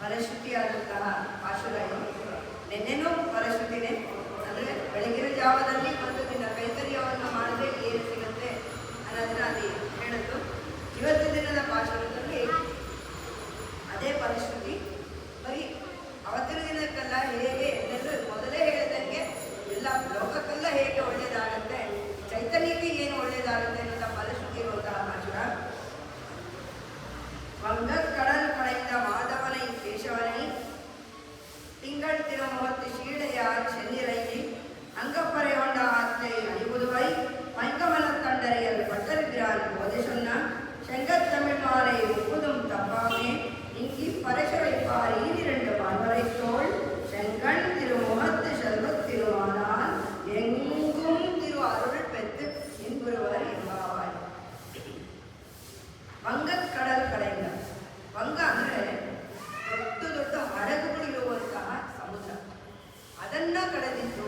ಫಲಶ್ರುತಿಯಾದಂತಹ ಪಾಶುರ ಇದು. ನೆನ್ನೆನೂ ಫಲಶ್ರುತಿನೇ. ಅಂದರೆ ಬೆಳಗಿನ ಜಾವದಲ್ಲಿ ಒಂದು ದಿನ ಕೈಂಕರ್ಯವನ್ನು ಮಾಡಿದ್ರೆ ಏನು ಸಿಗುತ್ತೆ ಅನ್ನೋದನ್ನ ಅಲ್ಲಿ ಹೇಳಿದ್ರು. ಇವತ್ತಿನ ದಿನದ ಪಾಶುರದಲ್ಲಿ ಅದೇ ಫಲಶ್ರುತಿ. ಬರೀ ಅವತ್ತಿನ ದಿನಕ್ಕೆಲ್ಲ ಹೇಗೆ ಎಲ್ಲರೂ ಮೊದಲೇ ಹೇಳಿದಂಗೆ ಎಲ್ಲ ಲೋಕಕ್ಕೆಲ್ಲ ಹೇಗೆ ಒಳ್ಳೆಯದಾಗುತ್ತೆ, ಚೈತನ್ಯಕ್ಕೆ ಏನು ಒಳ್ಳೆಯದಾಗುತ್ತೆ ಅನ್ನೋದ ಫಲಶ್ರುತಿ ಇರುವಂತಹ ಪಾಶುರ. வங்கக்கடல் கடைந்த மாதவனை கேசவனை திங்கள் திருமுகத்து சீடையார் சென்னிரையை அங்கப்பறை கொண்ட ஆற்றை அணிபுதுவை பைங்கமலத் தண்டரையல் பட்டருக்கிறான் போதை சொன்னான் செங்கத்தமிழ் மாலை ஒப்புதும் தப்பாமே இங்கி பரச வைப்பார் ஈரிரண்டு மார்வரை தோள் செங்கண் திருமுகத்து செல்வத் திருமானால் எங்கும் திரு அருள் பெற்று இன்புறுவர் என்பாவாய். ವಂಗಕ್ಕಡಲ್ ಕಡೆಯಿಂದ, ವಂಗ ಅಂದರೆ ದೊಡ್ಡ ದೊಡ್ಡ ಹಡಗುಗಳಿರುವಂತಹ ಸಮುದ್ರ, ಅದನ್ನ ಕಳೆದಿತ್ತು.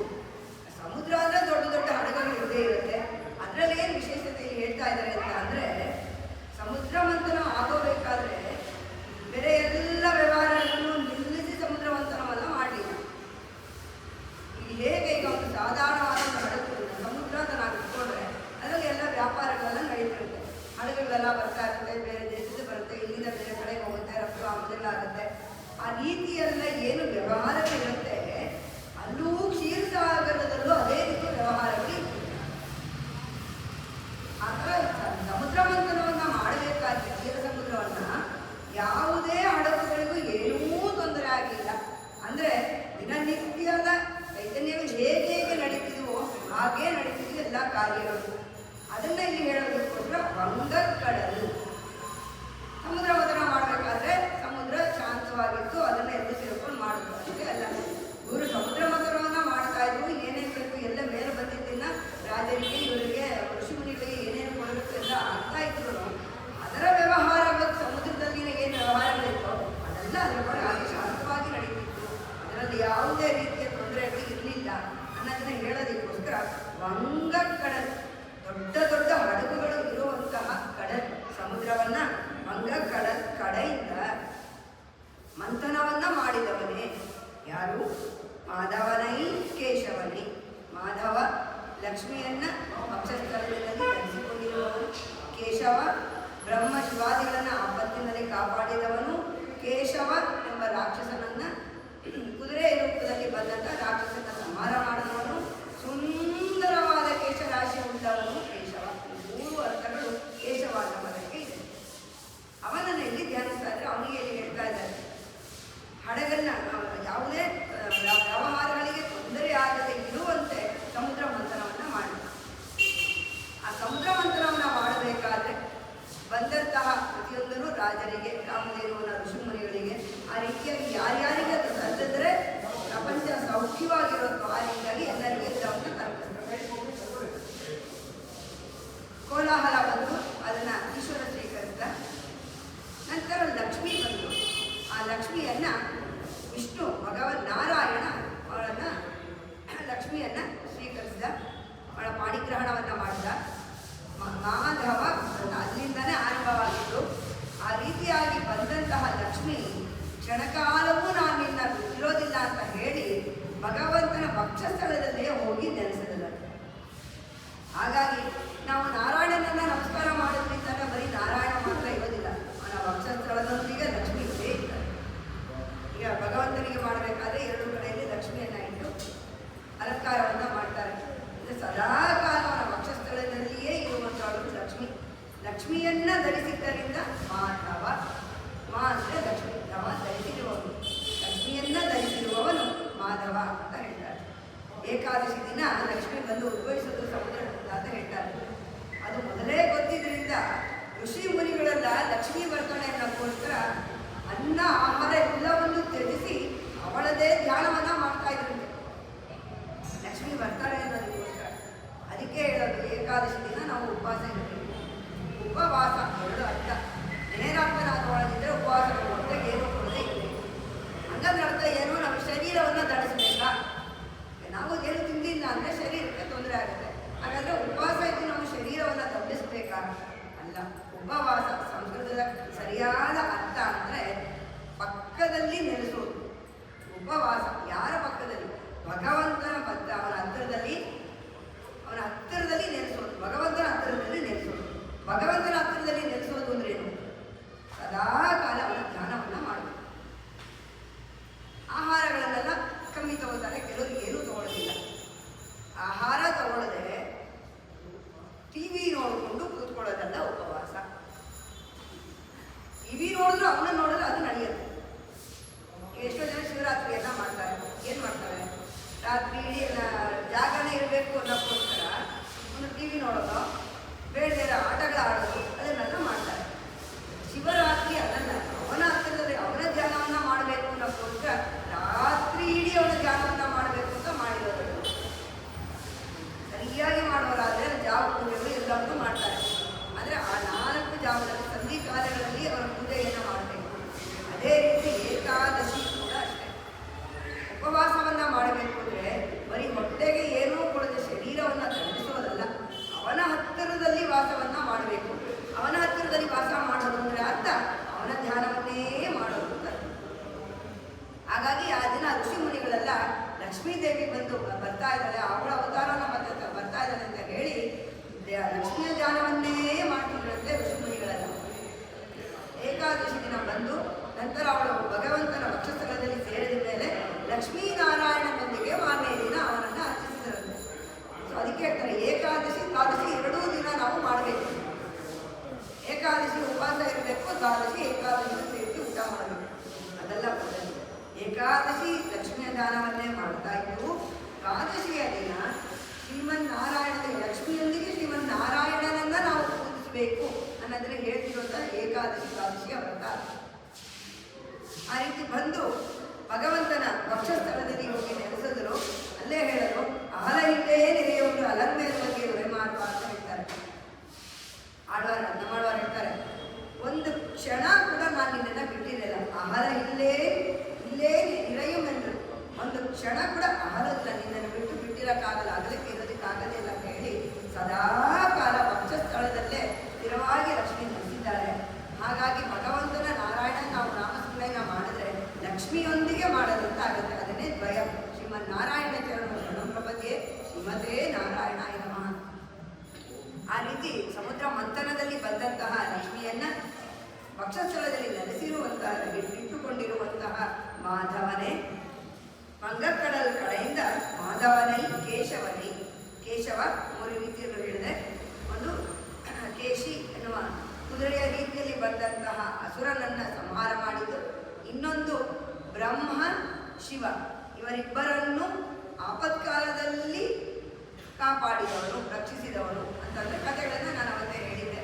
ಸಮುದ್ರ ಅಂದರೆ ದೊಡ್ಡ ದೊಡ್ಡ ಹಡಗುಗಳು ಇದ್ದೇ ಇರುತ್ತೆ. ಅದರಲ್ಲಿ ಏನು ವಿಶೇಷತೆ ಹೇಳ್ತಾ ಇದ್ದಾರೆ ಅಂತ ಅಂದರೆ, ಸಮುದ್ರ ಮಂಥನ ಆಗೋಬೇಕಾದ್ರೆ ಬೇರೆ ಎಲ್ಲ ವ್ಯವಹಾರಗಳನ್ನು ನಿಲ್ಲಿಸಿ ಸಮುದ್ರ ಮಂಥನವನ್ನು ಮಾಡಲಿಲ್ಲ. ಈಗ ಹೇಗೆ ಈಗ ಒಂದು ಸಾಧಾರಣವಾದ ಹಡಗು ಸಮುದ್ರ ಅಂತ ನಾವು ಇಟ್ಕೊಂಡ್ರೆ ಅದರಲ್ಲಿ ಎಲ್ಲ ವ್ಯಾಪಾರಗಳೆಲ್ಲ ನಡೀತಿರುತ್ತೆ. ಹಡಗುಗಳೆಲ್ಲ ಬರ್ತಾ ಇರುತ್ತೆ, ಬೇರೆ ದೇಶದ ಬರುತ್ತೆ, ಇಲ್ಲಿಂದ ಬೇರೆ ಕಡೆ ಹೋಗುತ್ತೆ, ರಫ್ತು ಆಮದೆಲ್ಲ ಆಗುತ್ತೆ. ಆ ರೀತಿಯೆಲ್ಲ ಏನು ವ್ಯವಹಾರಗಳಿರುತ್ತೆ, ಅಲ್ಲೂ ಕ್ಷೀರಸಾಗರದಲ್ಲೂ ಅದೇ ರೀತಿಯ ವ್ಯವಹಾರಗಳು. ಆ ಥರ ಸಮುದ್ರ ಮಂಥನವನ್ನು ಮಾಡಬೇಕಾದ್ರೆ ಕ್ಷೀರ ಸಮುದ್ರವನ್ನು ಯಾವುದೇ ಹಡಗುಗಳಿಗೂ ಏನೂ ತೊಂದರೆ ಆಗಿಲ್ಲ. ಅಂದರೆ ದಿನನಿತ್ಯದ ಚೈತನ್ಯಗಳು ಹೇಗೆ ನಡೀತಿದ್ವೋ ಹಾಗೇ ನಡೀತಿದ್ವು ಎಲ್ಲ ಕಾರ್ಯಗಳು. ಅದನ್ನ ಇಲ್ಲಿ ಹೇಳೋದಕ್ಕೋಸ್ಕರ ವಂಗಕ್ಕಡಲು. ಸಮುದ್ರ ಮಂಥನ ಮಾಡಬೇಕಾದ್ರೆ ಸಮುದ್ರ ಶಾಂತವಾಗಿತ್ತು, ಅದನ್ನ ಎದ್ದು ತಿಳ್ಕೊಂಡು ಮಾಡಿದ್ರು ಅಷ್ಟೇ ಅಲ್ಲ. ಇವರು ಸಮುದ್ರ ಮಂಥನವನ್ನ ಮಾಡ್ತಾ ಇದ್ರು. ಏನೇನು ಬೇಕು ಎಲ್ಲ ಮೇಲೆ ಬಂದಿದ್ದನ್ನ ರಾಜರಿಗೆ, ಇವರಿಗೆ, ಋಷಿಮುನಿಗಳಿಗೆ ಏನೇನು ಕೊಡಬೇಕು ಎಲ್ಲ ಆಗ್ತಾ ಇದ್ರು. ಅದರ ವ್ಯವಹಾರಗಳು ಸಮುದ್ರದಲ್ಲಿನ ಏನು ವ್ಯವಹಾರಗಳಿತ್ತು ಅದೆಲ್ಲ ಅದರ ಬಗ್ಗೆ ಹಾಗೆ ಶಾಂತವಾಗಿ ನಡೀತಿತ್ತು. ಅದರಲ್ಲಿ ಯಾವುದೇ ರೀತಿಯ ತೊಂದರೆಗಳು ಇರಲಿಲ್ಲ ಅನ್ನೋದನ್ನ ಹೇಳೋದಕ್ಕೋಸ್ಕರ ವಂಗಕ್ಕಡಲು, ದೊಡ್ಡ ದೊಡ್ಡ ಹಡಗುಗಳು ಇರುವಂತಹ ಕಡಲ್ ಸಮುದ್ರವನ್ನ ವಂಗಕ್ಕಡಲ್ ಕಡೆಯಿಂದ ಮಂಥನವನ್ನ ಮಾಡಿದವನೇ ಯಾರು? ಮಾಧವನೈ ಕೇಶವನೇ. ಮಾಧವ ಲಕ್ಷ್ಮಿಯನ್ನ ಪಕ್ಷಸ್ಥಳದಲ್ಲಿ ಧರಿಸಿಕೊಂಡಿರುವವನು, ಕೇಶವ ಬ್ರಹ್ಮ ಶಿವಾದಿಗಳನ್ನ ಆಪತ್ತಿನಲ್ಲಿ ಕಾಪಾಡಿದವನು, ಕೇಶವ ಎಂಬ ರಾಕ್ಷಸನನ್ನ ಕುದುರೆ ರೂಪದಲ್ಲಿ ಬಂದಂತ ರಾಕ್ಷಸನ ಸಂಹಾರ ಮಾಡಿದವನು, ಸುಂದರವಾದ ಕೇಶರಾಶಿ ಉಳ್ಳವನು ಕೇಶವ. ಮೂರು ಅರ್ಥಗಳು ಕೇಶವ ಅನ್ನೋ ಪದಕ್ಕೆ ಇದೆ. ಅವನನ್ನು ಎಲ್ಲಿ ಧ್ಯಾನಿಸ್ತಾ ಇದ್ರೆ ಅವನಿಗೆ ಎಲ್ಲಿ ಹೇಳ್ತಾ ಇದ್ದಾರೆ, ಹಡಗನ್ನ ಯಾವುದೇ ವ್ಯವಹಾರಗಳಿಗೆ ತೊಂದರೆ ಆಗದೆ ಇರುವಂತೆ ಸಮುದ್ರ ಮಂಥನವನ್ನ ಮಾಡಿ. ಆ ಸಮುದ್ರ ಮಂಥನವನ್ನ ಮಾಡಬೇಕಾದ್ರೆ ಬಂದಂತಹ ಪ್ರತಿಯೊಂದನ್ನು ರಾಜರಿಗೆ, ಕಾಮಧೇನುವನ ಋಷಿಮುನಿಗಳಿಗೆ, ಆ ರೀತಿಯಾಗಿ ಯಾರ್ಯಾರಿಗೆ ಅದು ತಂದಿದ್ರೆ ಪ್ರಪಂಚ ಸೌಖ್ಯವಾಗಿರೋದು ಆ ರೀತಿಯಾಗಿ ಎಲ್ಲರಿಗೂ ಎಲ್ಲವನ್ನು ತಲುಪಿಸ್ತಾರೆ. ಕೋಲಾಹಲ ಬಂದು ಅದನ್ನ ಈಶ್ವರ ಸ್ವೀಕರಿಸಿದ ನಂತರ ಲಕ್ಷ್ಮಿ ಬಂದು ಆ ಲಕ್ಷ್ಮಿಯನ್ನ ವಿಷ್ಣು ಭಗವನ್ ನಾರಾಯಣ ಅವಳನ್ನ ಲಕ್ಷ್ಮಿಯನ್ನ ಸ್ವೀಕರಿಸಿದ. ಅವಳ ಪಾಣಿಗ್ರಹಣವನ್ನ ಮಾಡಿದ. ಮಾಧವ ಅಲ್ಲಿಂದನೇ ಆರಂಭವಾಗಿತ್ತು. ಆ ರೀತಿಯಾಗಿ ಬಂದಂತಹ ಲಕ್ಷ್ಮಿ ಕ್ಷಣಕಾಲವೂ ನಾನು ನಿನ್ನ ಇರೋದಿಲ್ಲ ಅಂತ ಹೇಳಿ ಭಗವಂತನ ವಕ್ಷಸ್ಥಳದಲ್ಲೇ ಹೋಗಿ ನೆಲೆಸಿದಳು. ಹಾಗಾಗಿ ನಾವು ನಾರಾಯಣನನ್ನ ನಮ್ಮ ಉಪವಾಸ ಎರಡು ಅರ್ಥ. ನೇರಾರ್ಥನಾದ ಒಳಗಿದ್ರೆ ಉಪವಾಸ ಕೊಡದೆ ಏನು ಕೊಡದೆ ಇರಬೇಕು. ಹಂಗಂದ್ರೆ ಅರ್ಥ ಏನು, ನಮ್ಮ ಶರೀರವನ್ನು ದಂಡಿಸ್ಬೇಕಾ? ನಾವು ಏನು ತಿಂದಿಲ್ಲ ಅಂದರೆ ಶರೀರಕ್ಕೆ ತೊಂದರೆ ಆಗುತ್ತೆ. ಹಾಗಾದರೆ ಉಪವಾಸ ಇದ್ದು ನಮ್ಮ ಶರೀರವನ್ನು ದಂಡಿಸ್ಬೇಕಾ? ಅಲ್ಲ. ಉಪವಾಸ ಸಂಸ್ಕೃತದ ಸರಿಯಾದ ಅರ್ಥ ಅಂದರೆ ಪಕ್ಕದಲ್ಲಿ ನೆಲೆಸೋದು. ಉಪವಾಸ ಯಾರ ಪಕ್ಕದಲ್ಲಿ? ಭಗವಂತನ ಪಕ್ಕ, ಅವನ ಹತ್ತಿರದಲ್ಲಿ ನೆಲೆಸೋದು. ಭಗವಂತನ ಹತ್ತಿರದಲ್ಲಿ ನೆಲೆಸೋದು. ಭಗವಂತನ ಹತ್ತಿರದಲ್ಲಿ ನೆಲೆಸೋದು ಅಂದ್ರೆ ಏನು? ಸದಾ ಕಾಲ ಅವನ ಧ್ಯಾನವನ್ನು ಮಾಡಬೇಕು. ಆಹಾರಗಳನ್ನೆಲ್ಲ ಕಮ್ಮಿ ತಗೋತಾರೆ, ಕೆಲವರು ಏನೂ ತಗೊಳ್ಳೋದಿಲ್ಲ. ಆಹಾರ ತಗೊಳ್ಳದೆ ಟಿವಿ ನೋಡಿಕೊಂಡು ಕೂತ್ಕೊಳ್ಳೋದಲ್ಲ ಉಪವಾಸ. ಟಿವಿ ನೋಡಿದ್ರು ಅವನ್ನ ನೋಡಿದ್ರೆ ಅದು ನಡೆಯುತ್ತೆ. ಎಷ್ಟೋ ಜನ ಶಿವರಾತ್ರಿ ಎಲ್ಲ ಮಾಡ್ತಾರೆ. ಏನು ಮಾಡ್ತಾರೆ? ರಾತ್ರಿ ಇಡೀ ಎಲ್ಲ ಜಾಗರಣೆ ಇರಬೇಕು ಅನ್ನೋಕ್ಕೋಸ್ಕರ ಒಂದು ಟಿವಿ ನೋಡೋದು, ಬೇರೆ ಆಟಗಳು ಆಡೋದು, ಅದನ್ನೆಲ್ಲ ಮಾಡ್ತಾರೆ. ಶಿವರಾತ್ರಿ ಅದನ್ನ ಅವನ ಹತ್ತಿರದಲ್ಲಿ ಅವನ ಧ್ಯಾನವನ್ನು ಮಾಡಬೇಕು ಅನ್ನೋಕ್ಕೋಸ್ಕರ ರಾತ್ರಿ ಇಡೀ ಅವನ ಧ್ಯಾನವನ್ನು ಮಾಡಬೇಕು ಅಂತ ಮಾಡಿರೋದು. ಸರಿಯಾಗಿ ಮಾಡೋರಾದರೆ ಜಾವ ಪೂಜೆಗಳು ಎಲ್ಲರೂ ಮಾಡ್ತಾರೆ. ಆದರೆ ಆ 4 ಜಾವದಲ್ಲಿ ಸಂಧಿ ಕಾಲಗಳಲ್ಲಿ ಅವರ ಪೂಜೆಯನ್ನು ಮಾಡಬೇಕು. ಅದೇ ರೀತಿ ಏಕಾದಶಿ ಕೂಡ ಅಷ್ಟೇ. ಉಪವಾಸವನ್ನು ಮಾಡಬೇಕು ಅಂದರೆ ಬರೀ ಹೊಟ್ಟೆಗೆ ಏನೂ ಕೊಡದೆ ಶರೀರವನ್ನು ದಂಡಿಸೋದಲ್ಲ, ಅವನ ಹತ್ತಿರದಲ್ಲಿ ವಾಸವನ್ನು ಮಾಡಬೇಕು. ಅವನ ಹತ್ತಿರದಲ್ಲಿ ವಾಸ ಮಾಡೋದು ಅಂದರೆ ಅರ್ಥ ಅವನ ಧ್ಯಾನವನ್ನೇ ಮಾಡೋದು ಅಂತ. ಹಾಗಾಗಿ ಆ ದಿನ ಋಷಿ ಮುನಿಗಳೆಲ್ಲ ಲಕ್ಷ್ಮೀದೇವಿ ಬರ್ತಾ ಇದ್ದಾಳೆ, ಅವಳ ಅವತಾರನ ಬರ್ತಾ ಇದ್ದಾಳೆ ಅಂತ ಹೇಳಿ ಲಕ್ಷ್ಮಿಯ ಧ್ಯಾನವನ್ನೇ ಮಾಡ್ತಿದ್ರಂತೆ ಋಷಿ ಮುನಿಗಳೆಲ್ಲ. ಏಕಾದಶಿ ದಿನ ಬಂದು ನಂತರ ಅವಳು ಭಗವಂತನ ವಕ್ಷಸ್ಥಳದಲ್ಲಿ ಸೇರಿದ ಮೇಲೆ ಲಕ್ಷ್ಮೀನಾರಾಯಣನೊಂದಿಗೆ ಮಾರನೇ ದಿನ ಅವನನ್ನು ಅರ್ಚಿಸಿದರಂತೆ. ಸೊ ಅದಕ್ಕೆ ಹೇಳ್ತಾರೆ ಏಕಾದಶಿ ದ್ವಾದಶಿ ಎರಡೂ ದಿನ ನಾವು ಮಾಡಬೇಕು. ಏಕಾದಶಿ ಉಪವಾಸ ಇರಬೇಕು, ದ್ವಾದಶಿ ಏಕಾದಶಿ ಸೇರಿ ಊಟ ಮಾಡಬೇಕು. ಅದೆಲ್ಲ ಪದ್ಧತಿ. ಏಕಾದಶಿ ಲಕ್ಷ್ಮಿಯ ದಾನವನ್ನೇ ಮಾಡ್ತಾ ಇದ್ದು, ದ್ವಾದಶಿಯ ದಿನ ಶ್ರೀಮನ್ನಾರಾಯಣದ ಲಕ್ಷ್ಮಿಯೊಂದಿಗೆ ಶ್ರೀಮನ್ನಾರಾಯಣನನ್ನ ನಾವು ಪೂಜಿಸಬೇಕು ಅನ್ನೋದನ್ನ ಹೇಳ್ತಿರೋದ ಏಕಾದಶಿ ದ್ವಾದಶಿಯ ವ್ರತ. ಆ ರೀತಿ ಬಂದು ಭಗವಂತನ ವಕ್ಷಸ್ಥಳದಲ್ಲಿ ಹೋಗಿ ನೆಲೆಸಿದ್ರು. ಅಲ್ಲೇ ಹೇಳಲು ಆಲ ಇಲ್ಲೇ ನೆರೆಯುವುದು ಅಲರ್ಮೇಲ ಬಗ್ಗೆ ಉರೆ ಮಾಡುವ ಅಂತ ಹೇಳ್ತಾರೆ. ನಮ್ಮವಾರು ಹೇಳ್ತಾರೆ, ಒಂದು ಕ್ಷಣ ಕೂಡ ನಾನು ನಿನ್ನನ್ನು ಬಿಟ್ಟಿರಲಿಲ್ಲ. ಆಹಾರ ಇಲ್ಲೇ ಇರೆಯುಮೆಂದರು. ಒಂದು ಕ್ಷಣ ಕೂಡ ಆಹಾರದಿಲ್ಲ, ನಿನ್ನನ್ನು ಬಿಟ್ಟಿರೋಕ್ಕಾಗಲ್ಲ, ಅಗಲಕ್ಕೆ ಇರೋದಕ್ಕಾಗದೇ ಇಲ್ಲ ಅಂತ ಹೇಳಿ ಸದಾ ಕಾಲ ವಕ್ಷಸ್ಥಳದಲ್ಲೇ ಸ್ಥಿರವಾಗಿ ಲಕ್ಷ್ಮಿ ನೆಲೆಸಿದ್ದಾಳೆ. ಹಾಗಾಗಿ ಭಗವಂತನ ನಾರಾಯಣ ನಾವು ನಾಮಸ್ಮರಣೆಯನ್ನ ಮಾಡಿದ್ರೆ ಲಕ್ಷ್ಮಿಯೊಂದಿಗೆ ಮಾಡೋದಂತ ಆಗುತ್ತೆ. ಅದನ್ನೇ ದ್ವಯ ಶ್ರೀಮನ್ನಾರಾಯಣ ಚರಣ ಪ್ರಪದ್ಯೆ ಶ್ರೀಮತೇ ನಾರಾಯಣಾಯ ನಮಃ. ಆ ರೀತಿ ಸಮುದ್ರ ಮಂಥನದಲ್ಲಿ ಬಂದಂತಹ ಲಕ್ಷ್ಮಿಯನ್ನ ವಕ್ಷಸ್ಥಳದಲ್ಲಿ ನೆಲೆಸಿರುವಂತಹ ಇಟ್ಟುಕೊಂಡಿರುವಂತಹ ಮಾಧವನೇ, ಮಂಗಕ್ಕಡಲ್ ಕಡೆಯಿಂದ ಮಾಧವನೈ ಕೇಶವನೈ. ಕೇಶವ 3 ರೀತಿಯಲ್ಲೂ ಹೇಳಿದೆ. ಒಂದು ಕೇಶಿ ಎನ್ನುವ ಕುದುರೆಯ ರೀತಿಯಲ್ಲಿ ಬಂದಂತಹ ಅಸುರನನ್ನ ಸಂಹಾರ ಮಾಡಿದ್ದು, ಇನ್ನೊಂದು ಬ್ರಹ್ಮ ಶಿವ, ಇವರಿಬ್ಬರನ್ನು ಆಪತ್ಕಾಲದಲ್ಲಿ ಕಾಪಾಡಿದವನು, ರಕ್ಷಿಸಿದವನು ಅಂತಂದರೆ ಕಥೆಗಳನ್ನು ನಾನು ಅವತ್ತೇ ಹೇಳಿದ್ದೆ.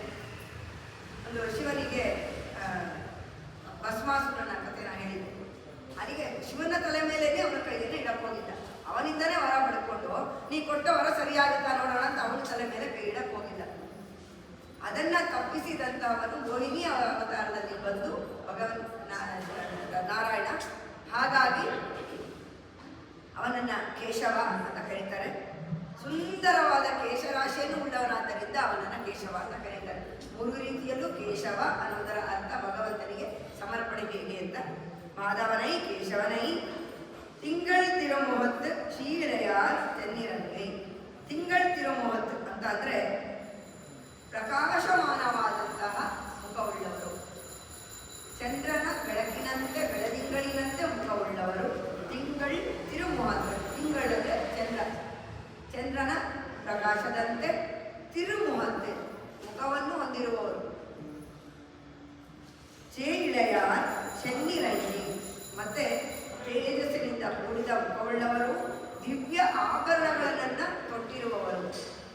ಒಂದು ಶಿವನಿಗೆ ಭಸ್ಮಾಸುರನ ಕಥೆ ನಾನು ಹೇಳಿದ್ದೆ. ಅಲ್ಲಿಗೆ ಶಿವನ ತಲೆ ಮೇಲೇನೆ ಅವನ ಕೈಯನ್ನು ಇಡಕ್ಕೆ ಹೋಗಿದ್ದ. ಅವನಿಂದನೇ ವರ ಪಡ್ಕೊಂಡು ನೀ ಕೊಟ್ಟ ವರ ಸರಿಯಾಗುತ್ತಾ ನೋಡೋಣ ಅಂತ ಅವನ ತಲೆ ಮೇಲೆ ಕೈ ಇಡಕ್ಕೆ ಹೋಗಿದ್ದ. ಅದನ್ನ ತಪ್ಪಿಸಿದಂತಹವನು ಮೋಹಿನಿ ಅವತಾರದಲ್ಲಿ ಬಂದು ನಾರಾಯಣ. ಹಾಗಾಗಿ ಅವನನ್ನ ಕೇಶವ ಅಂತ ಕರೀತಾರೆ. ಸುಂದರವಾದ ಕೇಶರಾಶಿಯನ್ನು ಉಳ್ಳವನಾದ್ದರಿಂದ ಅವನನ್ನು ಕೇಶವ ಅಂತ ಕರೀತಾರೆ. 3 ರೀತಿಯಲ್ಲೂ ಕೇಶವ ಅನ್ನೋದರ ಅರ್ಥ ಭಗವಂತನಿಗೆ ಸಮರ್ಪಣೆ ಹೇಗೆ ಅಂತ. ಮಾಧವನೈ ಕೇಶವನೈ ತಿಂಗಳ ತಿರುಮುಹತ್ತು ಶೀಳೆಯಾರ್ ತೆನ್ನಿರಂಗೈ. ತಿಂಗಳ ತಿರುಮುಹತ್ತು ಅಂತ ಅಂದರೆ ಪ್ರಕಾಶಮಾನವಾದಂತಹ ಮುಖವುಳ್ಳವರು, ಚಂದ್ರನ ಬೆಳಕಿನಂತೆ ಬೆಳದಿಂಗಳಿನಂತೆ ಮುಖವುಳ್ಳವರು. ತಿಂಗಳ ತಿರುಮುಹತ್ತು, ತಿಂಗಳಂತೆ ಚಂದ್ರನ ಪ್ರಕಾಶದಂತೆ, ತಿರುಮುಹತ್ತೆ ಮುಖವನ್ನು ಹೊಂದಿರುವವರು. ಚೇಯಿಳೆಯಾರ್ ಚೆನ್ನಿರೈಲಿ, ಮತ್ತೆ ತೇಜಸ್ಸಿನಿಂದ ಕೂಡಿದ ಮುಖವುಳ್ಳವರು, ದಿವ್ಯ ಆಭರಣಗಳನ್ನು ತೊಟ್ಟಿರುವವರು.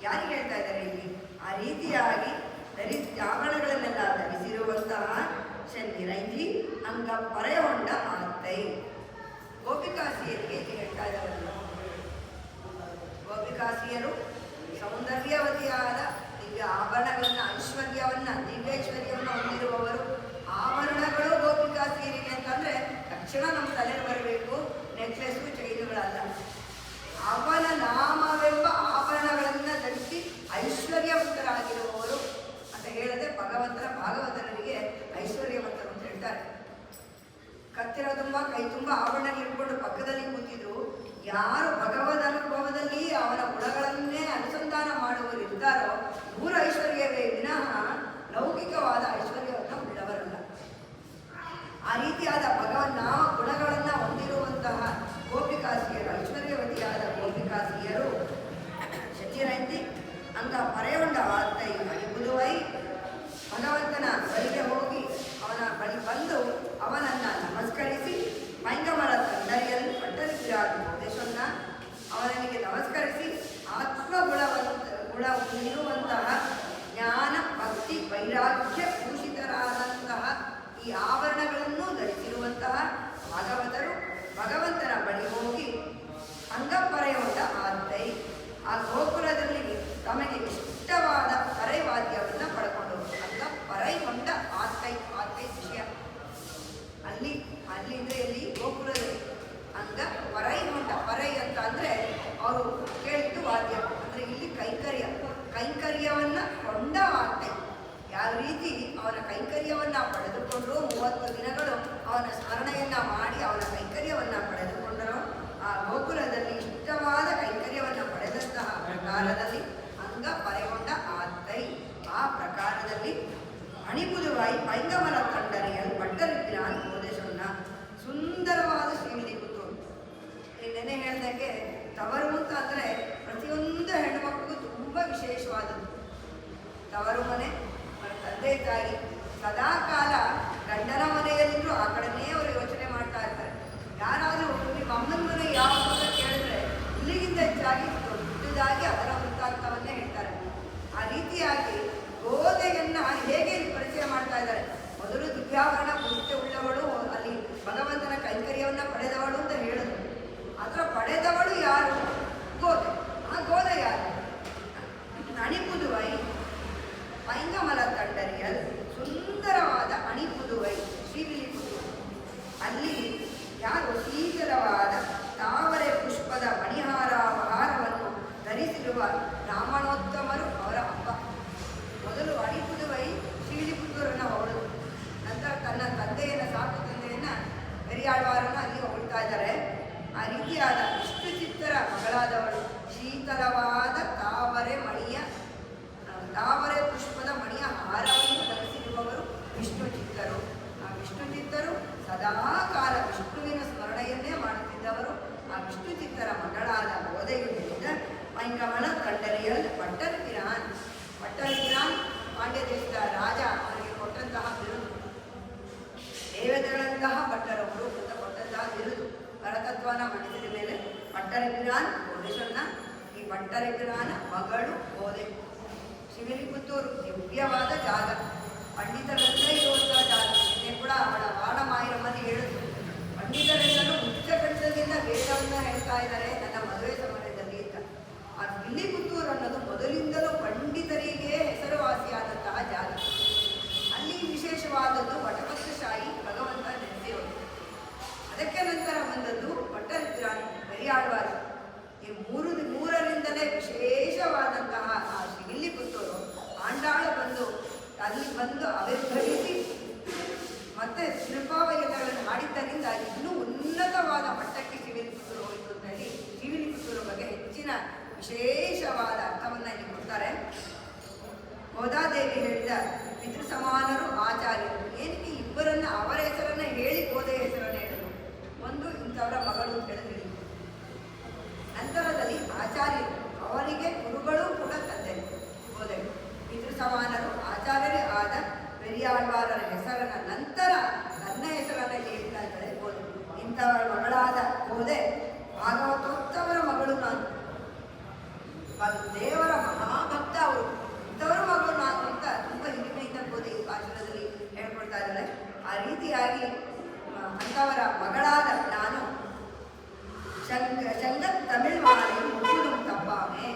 ಯಾರಿಗೆ ಹೇಳ್ತಾ ಇದ್ದಾರೆ ಇಲ್ಲಿ? ಆ ರೀತಿಯಾಗಿ ಆಭರಣಗಳನ್ನೆಲ್ಲ ಧರಿಸಿರುವಂತಹ ಚೆನ್ನಿರೈಲಿ ಅಂಗ ಪರೆಯೊಂಡ ಆತೈ. ಗೋಪಿಕಾಸಿಯರಿಗೆ ಹೇಳ್ತಾ ಇದ್ದಾರೆ. ಗೋಪಿಕಾಸಿಯರು ಸೌಂದರ್ಯವತಿಯಾದ ದಿವ್ಯ ಆಭರಣಗಳನ್ನು, ಐಶ್ವರ್ಯವನ್ನ, ಮೂಲ ಐಶ್ವರ್ಯವೇ ವಿನಃ ಲೌಕಿಕವಾದ ಐಶ್ವರ್ಯವನ್ನು ಉಳ್ಳವರಲ್ಲ. ಆ ರೀತಿಯಾದ ಭಗವನ್ನಾಮ ಗುಣಗಳನ್ನು ಹೊಂದಿರುವಂತಹ ಗೋಪಿಕಾಸಿಯರು, ಐಶ್ವರ್ಯವತಿಯಾದ ಗೋಪಿಕಾಸಿಯರು ಶಚಿರಂತಿ ಅಂಗ ಪರೆಯೊಂಡ ವಾರ್ತೆ ಅಣಿಬುದುವೈ ಭಗವಂತನ ಬಳಿಗೆ ಹೋಗಿ ಅವನ ಬಳಿ ಬಂದು ಅವನನ್ನು ನಮಸ್ಕರಿಸಿ ಮೈಂಗಮರ ತಂದರಿಯಲ್ಲಿ ಪಟ್ಟರಿಸಿರಾದೇಶನ್ನ ಅವನಿಗೆ ನಮಸ್ಕರಿಸಿ ಗುಣ ಇರುವಂತಹ ಜ್ಞಾನ ಭಕ್ತಿ ವೈರಾಗ್ಯ ಭೂಷಿತರಾದಂತಹ ಈ ಆಭರಣಗಳನ್ನು ಧರಿಸಿರುವಂತಹ ಭಾಗವತರು ಭಗವಂತನ ಬಳಿ ಹೋಗಿ ಅಂಗಪರೆಯೊಂಡ ಆತೈ ಆ ಗೋಕುಲದಲ್ಲಿ ತಮಗೆ ಇಷ್ಟವಾದ ಪರೈವಾದ್ಯವನ್ನು ಪಡ್ಕೊಂಡು ಅಂಗಪರೈಗೊಂಡ ಆತೈ ವಿಷಯ ಅಲ್ಲಿಂದ್ರೆ ಇಲ್ಲಿ ಗೋಕುಲದಲ್ಲಿ ಅಂಗ ಪರೈಗೊಂಡ ಪರೈ ಅಂತ ಅಂದರೆ ಅವರು ಕೇಳಿದ್ದು ವಾದ್ಯ ಅಂದರೆ ಇಲ್ಲಿ ಕೈಂಕರ್ಯವನ್ನು ಕೊಂಡ ವಾರ್ತೆ. ಯಾವ ರೀತಿ ಅವನ ಕೈಂಕರ್ಯವನ್ನು ಪಡೆದುಕೊಂಡು 30 ದಿನಗಳು ಅವನ ಸ್ಮರಣೆಯನ್ನು ಮಾಡಿ ಅವನ ಕೈಂಕರ್ಯವನ್ನು ಪಡೆದುಕೊಂಡರು. ಆ ಗೋಕುಲದಲ್ಲಿ ಇಷ್ಟವಾದ ಕೈಂಕರ್ಯವನ್ನು ಪಡೆದಂತಹ ಪ್ರಕಾರದಲ್ಲಿ ಅಂಗ ಪರೆಗೊಂಡ ಆತೈ ಆ ಪ್ರಕಾರದಲ್ಲಿ ಅಣಿಬುದುವಾಯಿ ಪೈಂಗಮಲ ತಂಡರಿಯಲ್ಲಿ ಪಟ್ಟರಿದ್ರಾನ್ ಉಪದೇಶವನ್ನ ಸುಂದರವಾದ ಶ್ರೀವಿಧಿ ಪುತ್ತೂರು. ನೆನೆ ಹೇಳ್ದಂಗೆ ತವರು ಅಂತ ಅಂದರೆ ಪ್ರತಿಯೊಂದು ಹೆಣ್ಣುಮಕ್ಕಳಿಗೂ ತುಂಬ ವಿಶೇಷವಾದದ್ದು. ತವರು ಮನೆ, ತಂದೆ ತಾಯಿ ಸದಾ ಕಾಲ ಗಂಡನ ಮನೆಯಲ್ಲಿದ್ದರೂ ಆ ಕಡೆನೇ ಅವರು ಯೋಚನೆ ಮಾಡ್ತಾ ಇರ್ತಾರೆ. ಯಾರಾದರೂ ನಿಮ್ಮ ಅಮ್ಮನ ಮನೆ ಯಾವುದು ಅಂತ ಕೇಳಿದ್ರೆ ಇಲ್ಲಿಗಿಂತ ಹೆಚ್ಚಾಗಿ ದೊಡ್ಡದಾಗಿ ಅದರ ವೃತ್ತಾಂತವನ್ನೇ ಹೇಳ್ತಾರೆ. ಆ ರೀತಿಯಾಗಿ ಗೋದೆಯನ್ನು ಹೇಗೆ ಪರಿಚಯ ಮಾಡ್ತಾ ಇದ್ದಾರೆ. ಮೊದಲು ದಿವ್ಯಾಭರಣ ಪೂರ್ತಿ ಉಳ್ಳವಳು, ಅಲ್ಲಿ ಭಗವಂತನ ಕೈಂಕರ್ಯವನ್ನು ಪಡೆದವಳು ಅಂತ ಹೇಳಿದ್ರು. ಅದರ ಪಡೆದವಳು ಯಾರು? ಗೋದೆ. ಆ ಗೋದೆ ಯಾರು? ಅಣಿಪುದುವೈ ಪೈಂಗಮಲ ತಂಡರಿಯಲ್ ಸುಂದರವಾದ ಅಣಿಪುದುವೈ ಶ್ರೀವಿಲಿಪುದು. ಅಲ್ಲಿ ಯಾರು ಶೀತಲವಾದ ತಾವರೆ ಪುಷ್ಪದ ಮಣಿಹಾರವನ್ನು ಧರಿಸಿರುವ ಬ್ರಾಹ್ಮಣೋತ್ತಮರು ಅವರ ಹಬ್ಬ. ಮೊದಲು ಅಣಿಪುದುವೈ ಶ್ರೀವಿಲಿಪುತ್ತೂರನ್ನು ಹೊಗಳು, ನಂತರ ತನ್ನ ತಂದೆಯನ್ನು ಸಾಕು ತಂದೆಯನ್ನು ಪೆರಿಯಾಳ್ವಾರನ್ನು ಅಲ್ಲಿ ಹೊಗಳ್ತಾ ಇದ್ದಾರೆ. ಆ ರೀತಿಯಾದ ವಿಷ್ಣು ಚಿತ್ತರ ಮಗಳಾದವಳು ಶೀತಲವಾದ ತಾವರೆ ಪುಷ್ಪದ ಮಣಿಯ ಹಾರವನ್ನು ಧರಿಸಿರುವವರು ವಿಷ್ಣು ಚಿತ್ತರು. ಆ ವಿಷ್ಣು ಚಿತ್ತರು ಸದಾ ಕಾಲ ವಿಷ್ಣುವಿನ ಸ್ಮರಣೆಯನ್ನೇ ಮಾಡುತ್ತಿದ್ದವರು. ಆ ವಿಷ್ಣು ಚಿತ್ತರ ಮಗಳಾದ ಗೋದೆಯಿಂದ ಪೈಂಗಮಲ ತಂಡರಿಯಲ್ಲಿ ಪಟ್ಟರಿಪಿರಾನ್ ಪಾಂಡ್ಯ ದೇಶದ ರಾಜ ಅವರಿಗೆ ಕೊಟ್ಟಂತಹ ಬಿರುದು. ದೇವತೆಗಳಂತಹ ಭಟ್ಟರವರು ಕೊಟ್ಟಂತಹ ಬಿರುದು. ಪರತತ್ವನ ಮಂಡಿಸಿದ ಮೇಲೆ ಪಟ್ಟರಿಪಿರಾನ್ ಗೋದೇಶನ್ನ. ಈ ಪಟ್ಟರಿಪಿರಾನ ಮಗಳು ಗೋದೆ. ಶಿವಲಿಪುತ್ತೂರು ದಿವ್ಯವಾದ ಜಾಗ, ಪಂಡಿತರೆಲ್ಲ ಇರುವಂತಹ ಜಾಗ. ನಿನ್ನೆ ಕೂಡ ಅವಳ ವಾಡಮಾಯಿರಮ್ಮಲ್ಲಿ ಹೇಳಿದ್ರು, ಪಂಡಿತರೆಲ್ಲರೂ ಉಚ್ಚಕಂಠದಿಂದ ವೇದವನ್ನು ಹೇಳ್ತಾ ಇದ್ದಾರೆ ನನ್ನ ಮದುವೆ ಸಮಯದಲ್ಲಿ ಅಂತ. ಆ ವಿಲ್ಲಿಪುತ್ತೂರು ಅನ್ನೋದು ಮೊದಲಿಂದಲೂ ಪಂಡಿತರಿಗೆ ಹೆಸರುವಾಸಿಯಾದಂತಹ ಜಾಗ. ಅಲ್ಲಿ ವಿಶೇಷವಾದದ್ದು ವಟಪತ್ರಶಾಹಿ ಭಗವಂತ ನೆಲೆಸಿರೋದು. ಅದಕ್ಕೆ ನಂತರ ಬಂದದ್ದು ಪಟ್ಟರಿಪಿರಾನ್ ಪೆರಿಯಾಳ್ವಾರ. ಈ ಮೂರರಿಂದಲೇ ವಿಶೇಷವಾದಂತಹ ಆ ವಿಲ್ಲಿಪುತ್ತೂರು ಆಂಡಾಳು ಅಲ್ಲಿ ಬಂದು ಆವಿರ್ಭವಿಸಿ ಮತ್ತೆ ಶಿಲ್ಪಾವಯಗಳನ್ನು ಮಾಡಿದ್ದರಿಂದ ಇನ್ನೂ ಉನ್ನತವಾದ ಮಟ್ಟಕ್ಕೆ ಶಿವಲಿಪುತ್ತೂರು ಹೋಯಿತು ಅಂತ ಹೇಳಿ ಶಿವಲಿಪುತ್ತೂರು ಬಗ್ಗೆ ಹೆಚ್ಚಿನ ವಿಶೇಷವಾದ ಅರ್ಥವನ್ನು ಇಲ್ಲಿ ಕೊಡ್ತಾರೆ. ಗೋದಾದೇವಿ ಹೇಳಿದ ಪಿತೃ ಸಮಾನರು ಆಚಾರ್ಯರು. ಏನಕ್ಕೆ ಇಬ್ಬರನ್ನ ಅವರ ಹೆಸರನ್ನ ಹೇಳಿ ಗೋದೆ ಹೆಸರನ್ನು ಹೇಳಿದರು? ಒಂದು ಇಂಥವರ ಮಗಳು ಅಂತ ಹೇಳಿದ್ರು. ನಂತರದಲ್ಲಿ ಆಚಾರ್ಯರು, ಅವರಿಗೆ ಗುರುಗಳು ಕೂಡ ತಂದೆ ಗೋದೆ. ಪಿತೃ ಸಮಾನರು ಆಚಾರ್ಯರೇ ಆದ ಪೆರಿಯಾಳ್ವಾರರ ಹೆಸರನ್ನ ನಂತರ ನನ್ನ ಹೆಸರನ್ನ ಹೇಳ್ತಾ ಇದ್ದಾರೆ ಗೋದೆ. ಇಂಥವರ ಮಗಳಾದ ಗೋದೆ ಭಾಗವತೋತ್ತಮರ ಮಗಳು ನಾನು, ದೇವರ ಮಹಾಭಕ್ತ ಅವರು. ಇಂಥವರ ಮಗಳು ನಾನು ಅಂತ ತುಂಬ ಹಿರಿಮೆಯಿಂದ ಗೋದೆ ಈ ಭಾಷಣದಲ್ಲಿ ಹೇಳ್ಕೊಳ್ತಾ ಇದ್ದಾರೆ. ಆ ರೀತಿಯಾಗಿ ಅಂಥವರ ಮಗಳಾದ ನಾನು ಶಂಗತ್ ತಮಿಳ್ ಮಾಲೆ ಮುಗಿದು ತಪ್ಪಾಮೆ.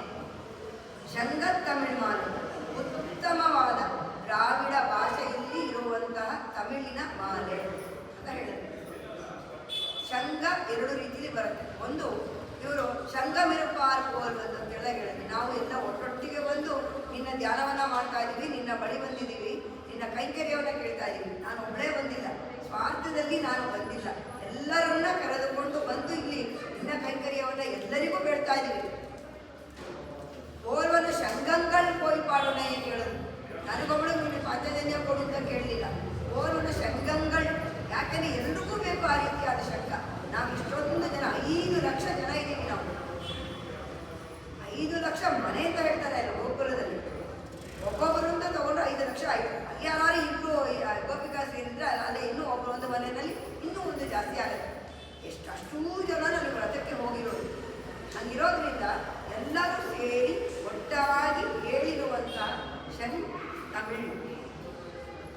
ಶಂಗತ್ ತಮಿಳ್ ಮಾಲೆ ಉತ್ತಮವಾದ ದ್ರಾವಿಡ ಭಾಷೆಯಲ್ಲಿ ಇರುವಂತಹ ತಮಿಳಿನ ಮಾಲೆ ಅಂತ ಹೇಳಿದ್ರು. ಶಂಗ ಎರಡು ರೀತಿಯಲ್ಲಿ ಬರುತ್ತೆ. ಒಂದು ಇವರು ಶಂಗಮಿರುಪಾರ್ ಕೋಲ್ವಂತ ಅಂತೇಳಿ ಹೇಳಿದ್ವಿ. ನಾವು ಎಲ್ಲ ಒಟ್ಟೊಟ್ಟಿಗೆ ಬಂದು ನಿನ್ನ ಧ್ಯಾನವನ್ನು ಮಾಡ್ತಾ ಇದ್ದೀವಿ, ನಿನ್ನ ಬಳಿ ಬಂದಿದ್ದೀವಿ, ನಿನ್ನ ಕೈಂಕರ್ಯವನ್ನು ಕೇಳ್ತಾ ಇದ್ದೀವಿ. ನಾನು ಒಬ್ಬಳೇ ಬಂದಿಲ್ಲ, ಸ್ವಾರ್ಥದಲ್ಲಿ ನಾನು ಬಂದಿಲ್ಲ, ಎಲ್ಲರನ್ನ ಕರೆದುಕೊಂಡು ಬಂದು ಇಲ್ಲಿ ನಿನ್ನ ಕೈಂಕರ್ಯವನ್ನು ಎಲ್ಲರಿಗೂ ಕೇಳ್ತಾ ಇದ್ದೀವಿ. ಓರ್ವನು ಶಂಗಂಗಳು ಪೋಯಿ ಪಾಡೋಣ ಏನು ಹೇಳೋದು. ನನಗೊಬ್ಬಳು ನೀನು ಪಾಂಚಜನ್ಯ ಕೊಡು ಅಂತ ಕೇಳಲಿಲ್ಲ. ಓರ್ವನ ಶಂಗಂಗಳು, ಯಾಕೆಂದರೆ ಎಲ್ರಿಗೂ ಬೇಕು ಆ ರೀತಿಯಾದ ಶಂಗ. ನಾವು ಇಷ್ಟೊಂದು ಜನ 5 ಲಕ್ಷ ಜನ ಇದ್ದೀವಿ. ನಾವು 5 ಲಕ್ಷ ಮನೆ ಅಂತ ಹೇಳ್ತಾರೆ ಅಲ್ಲ ಗೋಕುಲದಲ್ಲಿ. ಒಬ್ಬೊಬ್ಬರು ಅಂತ ತಗೊಂಡ್ರೆ 5 ಲಕ್ಷ ಆಯಿತು. ಅಲ್ಲಿ ಯಾರು ಇಬ್ಬರು ಗೋಪಿಕಾ ಸೇರಿದ್ರೆ ಅಲ್ಲೇ ಇನ್ನೂ ಒಬ್ಬರು ಒಂದು ಮನೆಯಲ್ಲಿ ಇನ್ನೂ ಒಂದು ಜಾಸ್ತಿ ಆಗುತ್ತೆ. ಅಷ್ಟೂ ಜನ ನನಗೆ ವ್ರತಕ್ಕೆ ಹೋಗಿರೋದು. ಹಂಗಿರೋದ್ರಿಂದ ಎಲ್ಲರೂ ಸೇರಿ ಒಟ್ಟಾಗಿ ಹೇಳಿರುವಂಥ ಶನ್ ತಮಿಳು,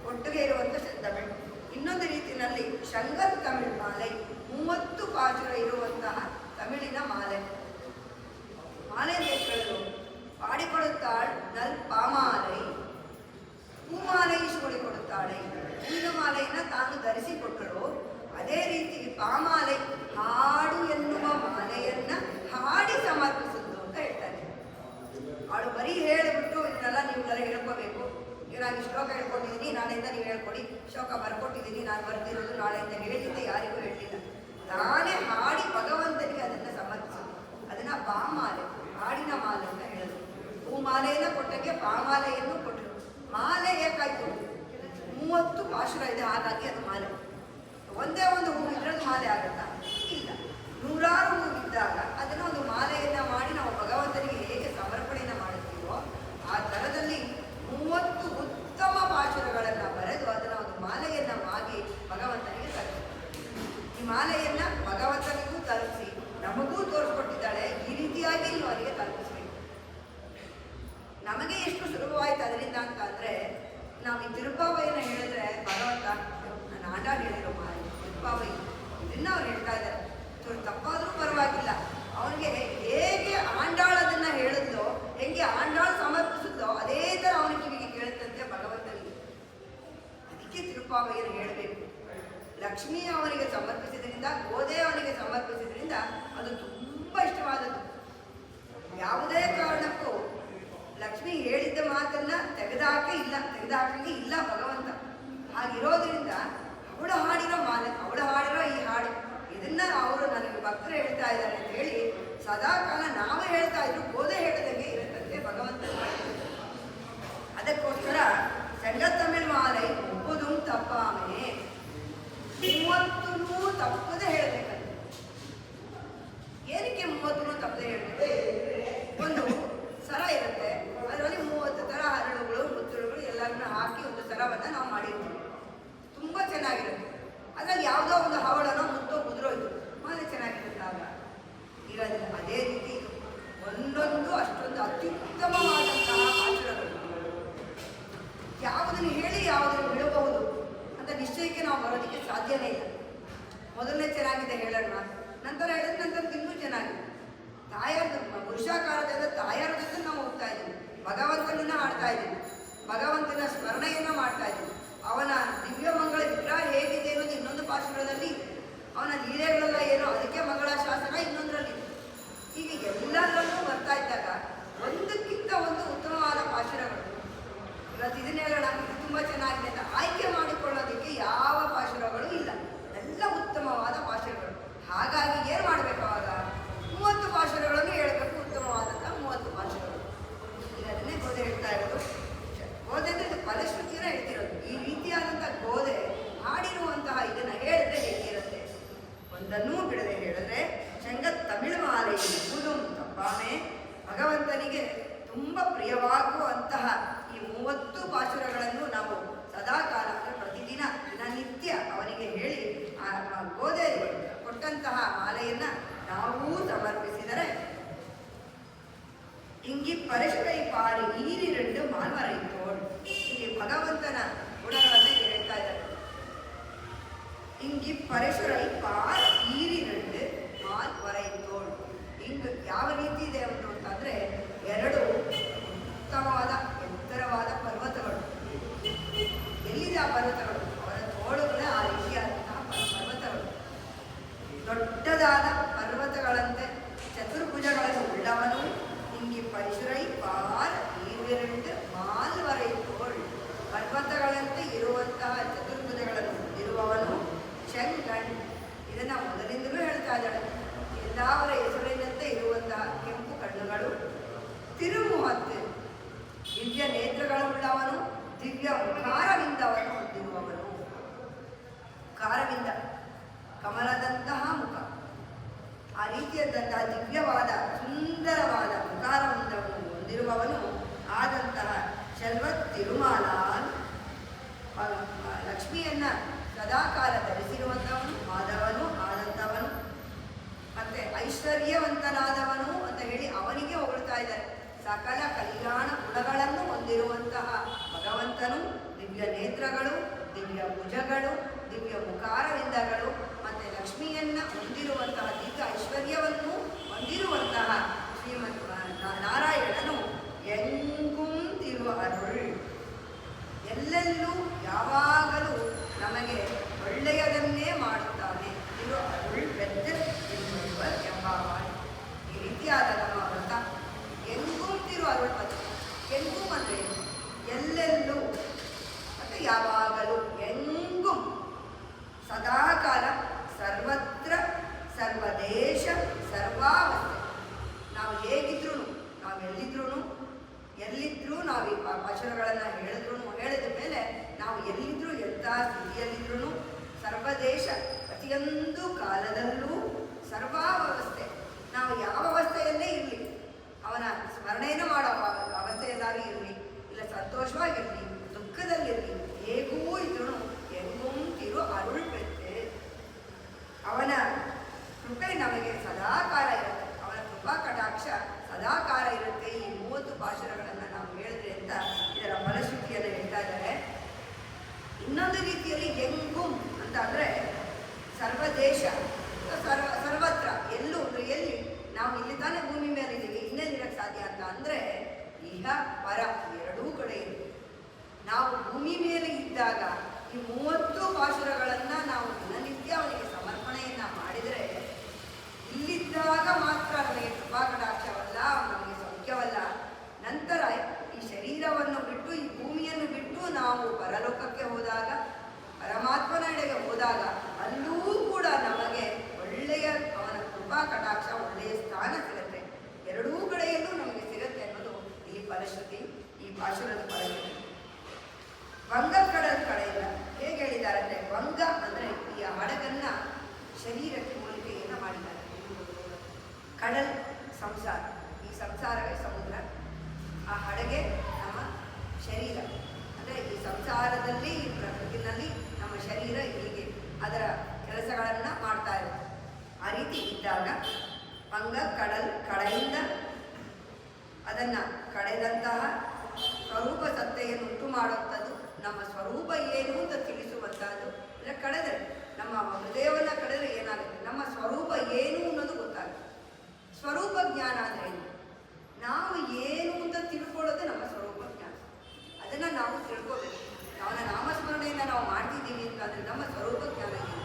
ಒಟ್ಟಿಗೆ ಇರುವಂಥ ಶನ್ ತಮಿಳು. ಇನ್ನೊಂದು ರೀತಿಯಲ್ಲಿ ಶಂಗರ್ ತಮಿಳ್ ಮಾಲೆ, 30 ಪಾಶುರ ಇರುವಂತಹ ತಮಿಳಿನ ಮಾಲೆ. ಮಾಲೆ ಬೇಕಳು ಪಾಡಿಕೊಡುತ್ತಾள் ನಲ್ ಪಾಮಾಲೈ, ಹೂಮಾಲೆ ಈಶ್ವರಿಕೊಡುತ್ತಾಳೆ. ಹೂವಿನ ಮಾಲೆಯನ್ನು ತಾನು ಧರಿಸಿಕೊಟ್ಟಳು. ಅದೇ ರೀತಿ ಪಾಮಾಲೆ, ಹಾಡು ಎನ್ನುವ ಮಾಲೆಯನ್ನ ಹಾಡಿ ಸಮರ್ಪಿಸುವುದು ಅಂತ ಹೇಳ್ತಾರೆ. ಅವಳು ಬರೀ ಹೇಳಿಬಿಟ್ಟು ಇದನ್ನೆಲ್ಲ ನೀವುಗಳೆಲ್ಲ ಹೇಳ್ಕೋಬೇಕು. ಈಗ ನಾನು ಈ ಶ್ಲೋಕ ಹೇಳ್ಕೊಟ್ಟಿದ್ದೀನಿ, ನಾಳೆಯಿಂದ ನೀವು ಹೇಳ್ಕೊಡಿ. ಶ್ಲೋಕ ಬರ್ಕೊಟ್ಟಿದ್ದೀನಿ, ನಾನು ಬರ್ದಿರೋದು ನಾಳೆಯಿಂದ ಹೇಳಿದ್ದ ಯಾರಿಗೂ ಹೇಳಲಿಲ್ಲ. ತಾನೇ ಹಾಡಿ ಭಗವಂತನಿಗೆ ಅದನ್ನು ಸಮರ್ಪಿಸೋದು, ಅದನ್ನು ಪಾಮಾಲೆ, ಹಾಡಿನ ಮಾಲೆ ಅಂತ ಹೇಳೋದು. ಹೂಮಾಲೆಯನ್ನು ಕೊಟ್ಟಕ್ಕೆ ಪಾಮಾಲೆಯನ್ನು ಕೊಟ್ಟರು. ಮಾಲೆ ಏಕಾಯ್ತು, 30 ಪಾಶುರ ಇದೆ, ಹಾಗಾಗಿ ಅದು ಮಾಲೆ. ಒಂದೇ ಒಂದು ಹೂ ಇದ್ರದ್ದು ಮಾಲೆ ಆಗುತ್ತಾ? ಇಲ್ಲ. 100 ಹೂ ಇದ್ದಾಗ ಅದನ್ನು ಒಂದು ಮಾಲೆಯನ್ನು ಮಾಡಿ ನಾವು ಭಗವಂತನಿಗೆ ಹೇಗೆ ಸಮರ್ಪಣೆಯನ್ನು ಮಾಡುತ್ತೀವೋ ಆ ಥರದಲ್ಲಿ 30 ಉತ್ತಮ ಪಾಶುರಗಳನ್ನು ಬರೆದು ಅದನ್ನು ಒಂದು ಮಾಲೆಯನ್ನು ಮಾಡಿ ಭಗವಂತನಿಗೆ ತಲುಪಿಸಿ. ಈ ಮಾಲೆಯನ್ನು ಭಗವಂತನಿಗೂ ತಲುಪಿಸಿ ನಮಗೂ ತೋರಿಸ್ಕೊಟ್ಟಿದ್ದಾಳೆ. ಈ ರೀತಿಯಾಗಿ ನೀವು ಅವರಿಗೆ ತಲುಪಿಸಬೇಕು. ನಮಗೆ ಎಷ್ಟು ಸುಲಭವಾಯಿತು ಅದರಿಂದ ಅಂತ ಅಂದರೆ, ನಾವು ಈ ತಿರುಪಾವಯನ್ನು ಹೇಳಿದ್ರೆ ಭಗವಂತ ನಾನು ಆಂಡಾಡ್ ಹೇಳಿರೋ ಮಾಲೆ ತಿರುಪಾವೈ ಇದನ್ನು ಅವ್ರು ಹೇಳ್ತಾ ಇದ್ದಾರೆ. ತಪ್ಪಾದರೂ ಪರವಾಗಿಲ್ಲ, ಅವನಿಗೆ ಹೇಗೆ ಆಂಡಾಳ್ ಅದನ್ನು ಹೇಳಿದ್ಲೋ, ಹೇಗೆ ಆಂಡಾಳ್ ಸಮರ್ಪಿಸಿದ್ಲೋ ಅದೇ ಥರ ಅವನ ಕಿವಿಗೆ ಕೇಳುತ್ತಂತೆ ಭಗವಂತನಿಗೆ. ಅದಕ್ಕೆ ತಿರುಪಾವೈಯನ್ನು ಹೇಳಬೇಕು. ಲಕ್ಷ್ಮೀ ಅವನಿಗೆ ಸಮರ್ಪಿಸಿದ್ರಿಂದ, ಗೋದೆ ಅವನಿಗೆ ಸಮರ್ಪಿಸಿದ್ರಿಂದ ಅದು ತುಂಬ ಇಷ್ಟವಾದದ್ದು. ಯಾವುದೇ ಕಾರಣಕ್ಕೂ ಲಕ್ಷ್ಮಿ ಹೇಳಿದ್ದ ಮಾತನ್ನ ತೆಗೆದುಹಾಕಂಗೆ ಇಲ್ಲ ಭಗವಂತ. ಹಾಗಿರೋದ್ರಿಂದ ಅವಳು ಹಾಡಿರೋ ಮಾಲೆ, ಅವಳು ಹಾಡಿರೋ ಈ ಹಾಡು, ಇದನ್ನ ಅವರು ನನಗೆ ಭಕ್ತರು ಹೇಳ್ತಾ ಇದ್ದಾರೆ ಅಂತ ಹೇಳಿ ಸದಾ ಕಾಲ ನಾವು ಹೇಳ್ತಾ ಇದ್ರು, ಗೋದೆ ಹೇಳದಂಗೆ ಇರುತ್ತಂತೆ ಭಗವಂತ. ಅದಕ್ಕೋಸ್ಕರ ಸಂಗತ್ತಮಿಳ್ ಮಾಲೆ ಒಪ್ಪುದು ತಪ್ಪಾಮೆ, 30 ತಪ್ಪದೆ ಹೇಳಬೇಕಂತ. ಏನಕ್ಕೆ 30 ತಪ್ಪದೆ ಹೇಳಬೇಕು? ಒಂದು ಸರ ಇರುತ್ತೆ, ಅದರಲ್ಲಿ 30 ಥರ ಹರಳುಗಳು ಮುತ್ತುಳುಗಳು ಎಲ್ಲರನ್ನ ಹಾಕಿ ಒಂದು ಸರವನ್ನು ನಾವು ಮಾಡಿರ್ತೀವಿ. ತುಂಬ ಚೆನ್ನಾಗಿರುತ್ತೆ. ಅದರಲ್ಲಿ ಯಾವುದೋ ಒಂದು ಹವಳನೋ ಮುತ್ತೋ ಉದುರೋಯ್ತು, ಮಾಲೆ ಚೆನ್ನಾಗಿರುತ್ತೆ ಆಗ ಇರೋದಿಲ್ಲ. ಅದೇ ರೀತಿ ಒಂದೊಂದು ಅಷ್ಟೊಂದು ಅತ್ಯುತ್ತಮವಾದಂತಹ ಪಾಶುರಗಳು. ಯಾವುದನ್ನು ಹೇಳಿ ಯಾವುದನ್ನು ಬಿಡಬಹುದು ಅಂತ ನಿಶ್ಚಯಕ್ಕೆ ನಾವು ಬರೋದಕ್ಕೆ ಸಾಧ್ಯನೇ ಇಲ್ಲ. ಮೊದಲನೇ ಚೆನ್ನಾಗಿದೆ ಹೇಳೋಣ, ನಂತರ ಹೇಳಿದ ನಂತರ ಇನ್ನೂ ಚೆನ್ನಾಗಿದೆ. ತಾಯಾರ್ದು ಪುರುಷಾಕಾರದಿಂದ ತಾಯಾರ ಜೊತೆ ನಾವು ಹೋಗ್ತಾ ಇದ್ದೀವಿ, ಭಗವಂತನನ್ನ ಆಡ್ತಾ ಇದ್ದೀವಿ, ಭಗವಂತನ ಸ್ಮರಣೆಯನ್ನು ಮಾಡ್ತಾ ಇದ್ದೀವಿ. ಅವನ ದಿವ್ಯಮಂಗಳ ವಿಗ್ರಹ ಹೇಗಿದೆ ಅನ್ನೋದು ಇನ್ನೊಂದು ಪಾಶುರದಲ್ಲಿ, ಅವನ ಲೀಲೆಗಳೆಲ್ಲ ಏನೋ ಅದಕ್ಕೆ ಮಂಗಳಾಶಾಸನ ಇನ್ನೊಂದರಲ್ಲಿ. ಹೀಗೆ ಎಲ್ಲರಲ್ಲೂ ಬರ್ತಾ ಇದ್ದಾಗ ಒಂದಕ್ಕಿಂತ ಒಂದು ಉತ್ತಮವಾದ ಪಾಶುರಗಳು. ಇವತ್ತು ಇದನ್ನೇ ಹೇಳೋಣ, ಇದು ತುಂಬ ಚೆನ್ನಾಗಿದೆ ಅಂತ ಆಯ್ಕೆ ಮಾಡಿಕೊಳ್ಳೋದಕ್ಕೆ ಯಾವ ಪಾಶುರಗಳು ಇಲ್ಲ, ಎಲ್ಲ ಉತ್ತಮವಾದ ಪಾಶುರಗಳು. ಹಾಗಾಗಿ ಏನು ಮಾಡಬೇಕು? ಅವಾಗ 30 ಪಾಶುರಗಳನ್ನು ಹೇಳಬೇಕು, ಉತ್ತಮವಾದಂಥ 30 ಪಾಶುರಗಳು. ಈಗ ಅದನ್ನೇ ಗೋದೆ ಹೇಳ್ತಾ ಇರೋದು. ಗೋದೆ ಅಂದರೆ ಇದು ಫಲಶ್ರುತಿಯನ್ನು ಹೇಳ್ತಿರೋದು. ಈ ರೀತಿಯಾದಂಥ ಗೋದೆ ಹಾಡಿರುವಂತಹ ಇದನ್ನು ಹೇಳಿದ್ರೆ ಹೇಗಿರುತ್ತೆ? ಒಂದನ್ನೂ ಬಿಡದೆ ಹೇಳಿದ್ರೆ ಶಂಗತ್ ತಮಿಳು ಮಾಲೆ ಎಂಬುದು ತಪ್ಪಾಮೆ, ಭಗವಂತನಿಗೆ ತುಂಬ ಪ್ರಿಯವಾಗುವಂತಹ ಈ 30 ಪಾಶುರಗಳನ್ನು ನಾವು ಸದಾಕಾಲ ಪ್ರತಿದಿನ ದಿನನಿತ್ಯ ಅವನಿಗೆ ಹೇಳಿ ಆ ಗೋದೆ ಕೊಟ್ಟಂತಹ ಮಾಲೆಯನ್ನು ನಾವೂ ಸಮರ್ಪಿಸಿದರೆ ಇಂಗಿ ಪರಿಷ್ಕೈ ಪಾರಿ ಈರಿರೆಂಡು ಮಾಲ್ವರೈತೋಳ್. ಇಲ್ಲಿ ಭಗವಂತನ ಗುಣಗಳನ್ನು ಹೇಳ್ತಾ ಇದ್ದಾರೆ. ಇಂಗಿ ಪರಿಸುರೈ ಪಾರ್ ಈರಿರೆಂಡು ಮಾಲ್ವರೈತೋಳ್. ಹಿಂಗ್ ಯಾವ ರೀತಿ ಇದೆ ಅಂತಂದ್ರೆ, 2 ಉತ್ತಮವಾದ ಎತ್ತರವಾದ ಪರ್ವತಗಳು. ಎಲ್ಲಿದೆ ಆ ಪರ್ವತಗಳು? ಅವರ ತೋಳುಗಳೇ ಆ ರೀತಿಯಾದಂತಹ ಪರ್ವತಗಳು. ದೊಡ್ಡದಾದ ಪರ್ವತಗಳಂತೆ ಚತುರ್ಭುಜಗಳನ್ನು ಉಳ್ಳವನು ಇಂಗಿ ಪರಿಸುರೈ ಪಾರ್ ಈರಿರೆಂಡು ಮಾಲ್ವರೈತೋಳ್. ಪರ್ವತಗಳಂತೆ ಇರುವಂತಹ ಚತುರ್ಭುಜಗಳನ್ನು ಹೊಂದಿರುವವನು ಶಂಗಣ್. ಇದನ್ನು ದಿವ್ಯ ಮುಖಾರವಿಂದವನ್ನು ಹೊಂದಿರುವವನು. ಮುಖಾರವಿಂದ ಕಮಲದಂತಹ ಮುಖ, ಆ ರೀತಿಯಾದಂತಹ ದಿವ್ಯವಾದ ಸುಂದರವಾದ ಮುಖಾರವಿಂದವನ್ನು ಹೊಂದಿರುವವನು ಆದಂತಹ ಶರ್ವ ತಿರುಮಾಲಾನ್, ಲಕ್ಷ್ಮಿಯನ್ನ ಸದಾಕಾಲ ಧರಿಸಿರುವಂಥವನು ಮಾಧವನು ಆದಂಥವನು, ಮತ್ತೆ ಐಶ್ವರ್ಯವಂತನಾದವನು ಅಂತ ಹೇಳಿ ಅವನಿಗೆ ಹೊಗಳ್ತಾ ಇದ್ದಾರೆ. ಸಕಲ ಕಲ್ಯಾಣ ಗುಣಗಳನ್ನು ಹೊಂದಿರುವಂತಹ ಭಗವಂತನು, ದಿವ್ಯ ನೇತ್ರಗಳು, ದಿವ್ಯ ಭುಜಗಳು, ದಿವ್ಯ ಮುಖಾರವಿಂದಗಳು, ಮತ್ತೆ ಲಕ್ಷ್ಮಿಯನ್ನ ಹೊಂದಿರುವಂತಹ ದಿವ್ಯ ಐಶ್ವರ್ಯವನ್ನು ಹೊಂದಿರುವಂತಹ ಶ್ರೀಮದ್ ನಾರಾಯಣನು ಎಂಗುಂ ತಿರುವ ಅರುಳ್, ಎಲ್ಲೆಲ್ಲೂ ಯಾವಾಗಲೂ ನಮಗೆ ಒಳ್ಳೆಯದನ್ನೇ ಮಾಡುತ್ತಾನೆ. ಇದು ಅರುಳ್ ಬೆದ್ದ ಎಂಬ ಈ ರೀತಿಯಾದ ನಮ್ಮ ವ್ರತ ಎಂಗುಂತಿರುವ ಅರುಳ್ ಪದ. ಎಂಗುಂ ಅಂದರೆ ಎಲ್ಲೆಲ್ಲೂ ಮತ್ತು ಯಾವಾಗಲೂ, ಎಂಗುಂ ಸದಾಕಾಲ, ಸರ್ವತ್ರ, ಸರ್ವದೇಶ, ಸರ್ವಾವಸ್ಥೆ. ನಾವು ಹೇಗಿದ್ರು, ನಾವು ಎಲ್ಲಿದ್ರೂ ನಾವು ಈ ವಚನಗಳನ್ನು ಹೇಳಿದ ಮೇಲೆ ನಾವು ಎಲ್ಲಿದ್ರೂ, ಎಂಥ ಸ್ಥಿತಿಯಲ್ಲಿದ್ರೂ, ಸರ್ವದೇಶ ಪ್ರತಿಯೊಂದು ಕಾಲದಲ್ಲೂ, ಸರ್ವಾವಸ್ಥೆ, ನಾವು ಯಾವ ಅವಸ್ಥೆಯಲ್ಲೇ ಇರಲಿ, ಅವನ ಸ್ಮರಣೆಯನ್ನು ಮಾಡೋ ಅವಸ್ಥೆಯಲ್ಲಾಗಿ ಇರಲಿ, ಇಲ್ಲ ಸಂತೋಷವಾಗಿರಲಿ, ದುಃಖದಲ್ಲಿರಲಿ, ಹೇಗೂ ಇದ್ರೂ ಎಂಗುಂತಿರು ಅರುಳ್ ಬೆತ್ತೆ. ಅವನ ಕೃಪೆ ನಮಗೆ ಸದಾಕಾಲ ಇರುತ್ತೆ, ಅವನ ಕೃಪಾ ಕಟಾಕ್ಷ ಸದಾಕಾಲ ಇರುತ್ತೆ. ಈ 30 ಪಾಶುರಗಳನ್ನು ನಾವು ಹೇಳಿದ್ರೆ ಅಂತ ಇದರ ಫಲಶ್ರುತಿಯನ್ನು ಹೇಳ್ತಾ ಇದ್ದಾರೆ. ಇನ್ನೊಂದು ರೀತಿಯಲ್ಲಿ ಎಂಗುಂ ಅಂತ ಅಂದರೆ ಸರ್ವದೇಶ, ಸರ್ವತ್ರ, ಎಲ್ಲೂ, ಎಲ್ಲಿ ನಾವು ಇಲ್ಲಿ ತಾನೇ ಭೂಮಿ ಮೇಲೆ ಇದ್ದೀವಿ, ಇನ್ನೇನಿರಕ್ಕೆ ಸಾಧ್ಯ ಅಂತ ಅಂದರೆ ಇಹ ಪರ ಎರಡೂ ಕಡೆ ಇದೆ. ನಾವು ಭೂಮಿ ಮೇಲೆ ಇದ್ದಾಗ ಈ 30 ಪಾಶುರಗಳನ್ನು ನಾವು ದಿನನಿತ್ಯ ಅವನಿಗೆ ಸಮರ್ಪಣೆಯನ್ನು ಮಾಡಿದರೆ ಇಲ್ಲಿದ್ದಾಗ ಮಾತ್ರ ನಮಗೆ ಕೃಪಾ ಕಟಾಕ್ಷವಲ್ಲ, ನಮಗೆ ಸೌಖ್ಯವಲ್ಲ. ನಂತರ ಈ ಶರೀರವನ್ನು ಬಿಟ್ಟು, ಈ ಭೂಮಿಯನ್ನು ಬಿಟ್ಟು ನಾವು ಪರಲೋಕಕ್ಕೆ ಹೋದಾಗ, ಪರಮಾತ್ಮನೆಡೆಗೆ ಹೋದಾಗ ಅಲ್ಲೂ ಕೂಡ ನಮಗೆ ಒಳ್ಳೆಯ ಅವನ ಕೃಪಾ ಕಟಾಕ್ಷ, ಒಳ್ಳೆಯ ಸ್ಥಾನ ಸಿಗುತ್ತೆ. ಎರಡೂ ಕಡೆಯಲ್ಲೂ ನಮಗೆ ಸಿಗುತ್ತೆ ಅನ್ನೋದು ಈ ಫಲಶ್ರುತಿ, ಈ ಪಾಶುರದ ಫಲಶ್ರುತಿ. ವಂಗ ಕಡೆಯಿಂದ ಹೇಗೆ ಹೇಳಿದ್ದಾರೆ ಅಂದರೆ, ವಂಗ ಅಂದರೆ ಈ ಹಡಗನ್ನ ಶರೀರಕ್ಕೆ ಹೋಲಿಕೆಯನ್ನು ಮಾಡಿದ್ದಾರೆ. ಕಡಲ್ ಸಂಸಾರ, ಈ ಸಂಸಾರವೇ ಸಮುದ್ರ, ಆ ಹಡಗೆ ನಮ್ಮ ಶರೀರ. ಅಂದರೆ ಈ ಸಂಸಾರದಲ್ಲಿ, ಈ ಪ್ರಕೃತಿನಲ್ಲಿ ನಮ್ಮ ಶರೀರ ಹೀಗೆ ಅದರ ಕೆಲಸಗಳನ್ನು ಮಾಡ್ತಾ ಇರುತ್ತೆ. ಆ ರೀತಿ ಇದ್ದಾಗ ವಂಗ ಕಡೆಯಿಂದ ಅದನ್ನು ಕಡೆದಂತಹ ಸ್ವರೂಪ ಸತ್ತೆಯನ್ನು ಉಂಟು ಮಾಡುವಂಥದ್ದು, ನಮ್ಮ ಸ್ವರೂಪ ಏನು ಅಂತ ತಿಳಿಸುವಂಥದ್ದು. ಇಲ್ಲ ಕಳೆದರೆ ನಮ್ಮ ಹೃದಯವನ್ನು ಕಳೆದರೆ ಏನಾಗುತ್ತೆ, ನಮ್ಮ ಸ್ವರೂಪ ಏನು ಅನ್ನೋದು ಗೊತ್ತಾಗುತ್ತೆ. ಸ್ವರೂಪ ಜ್ಞಾನ ಅಂದರೆ ಏನು? ನಾವು ಏನು ಅಂತ ತಿಳ್ಕೊಳ್ಳೋದೇ ನಮ್ಮ ಸ್ವರೂಪ ಜ್ಞಾನ. ಅದನ್ನು ನಾವು ತಿಳ್ಕೋಬೇಕು. ಅವನ ನಾಮಸ್ಮರಣೆಯನ್ನು ನಾವು ಮಾಡ್ತಿದ್ದೀವಿ ಅಂತಂದರೆ ನಮ್ಮ ಸ್ವರೂಪ ಜ್ಞಾನ ಏನು,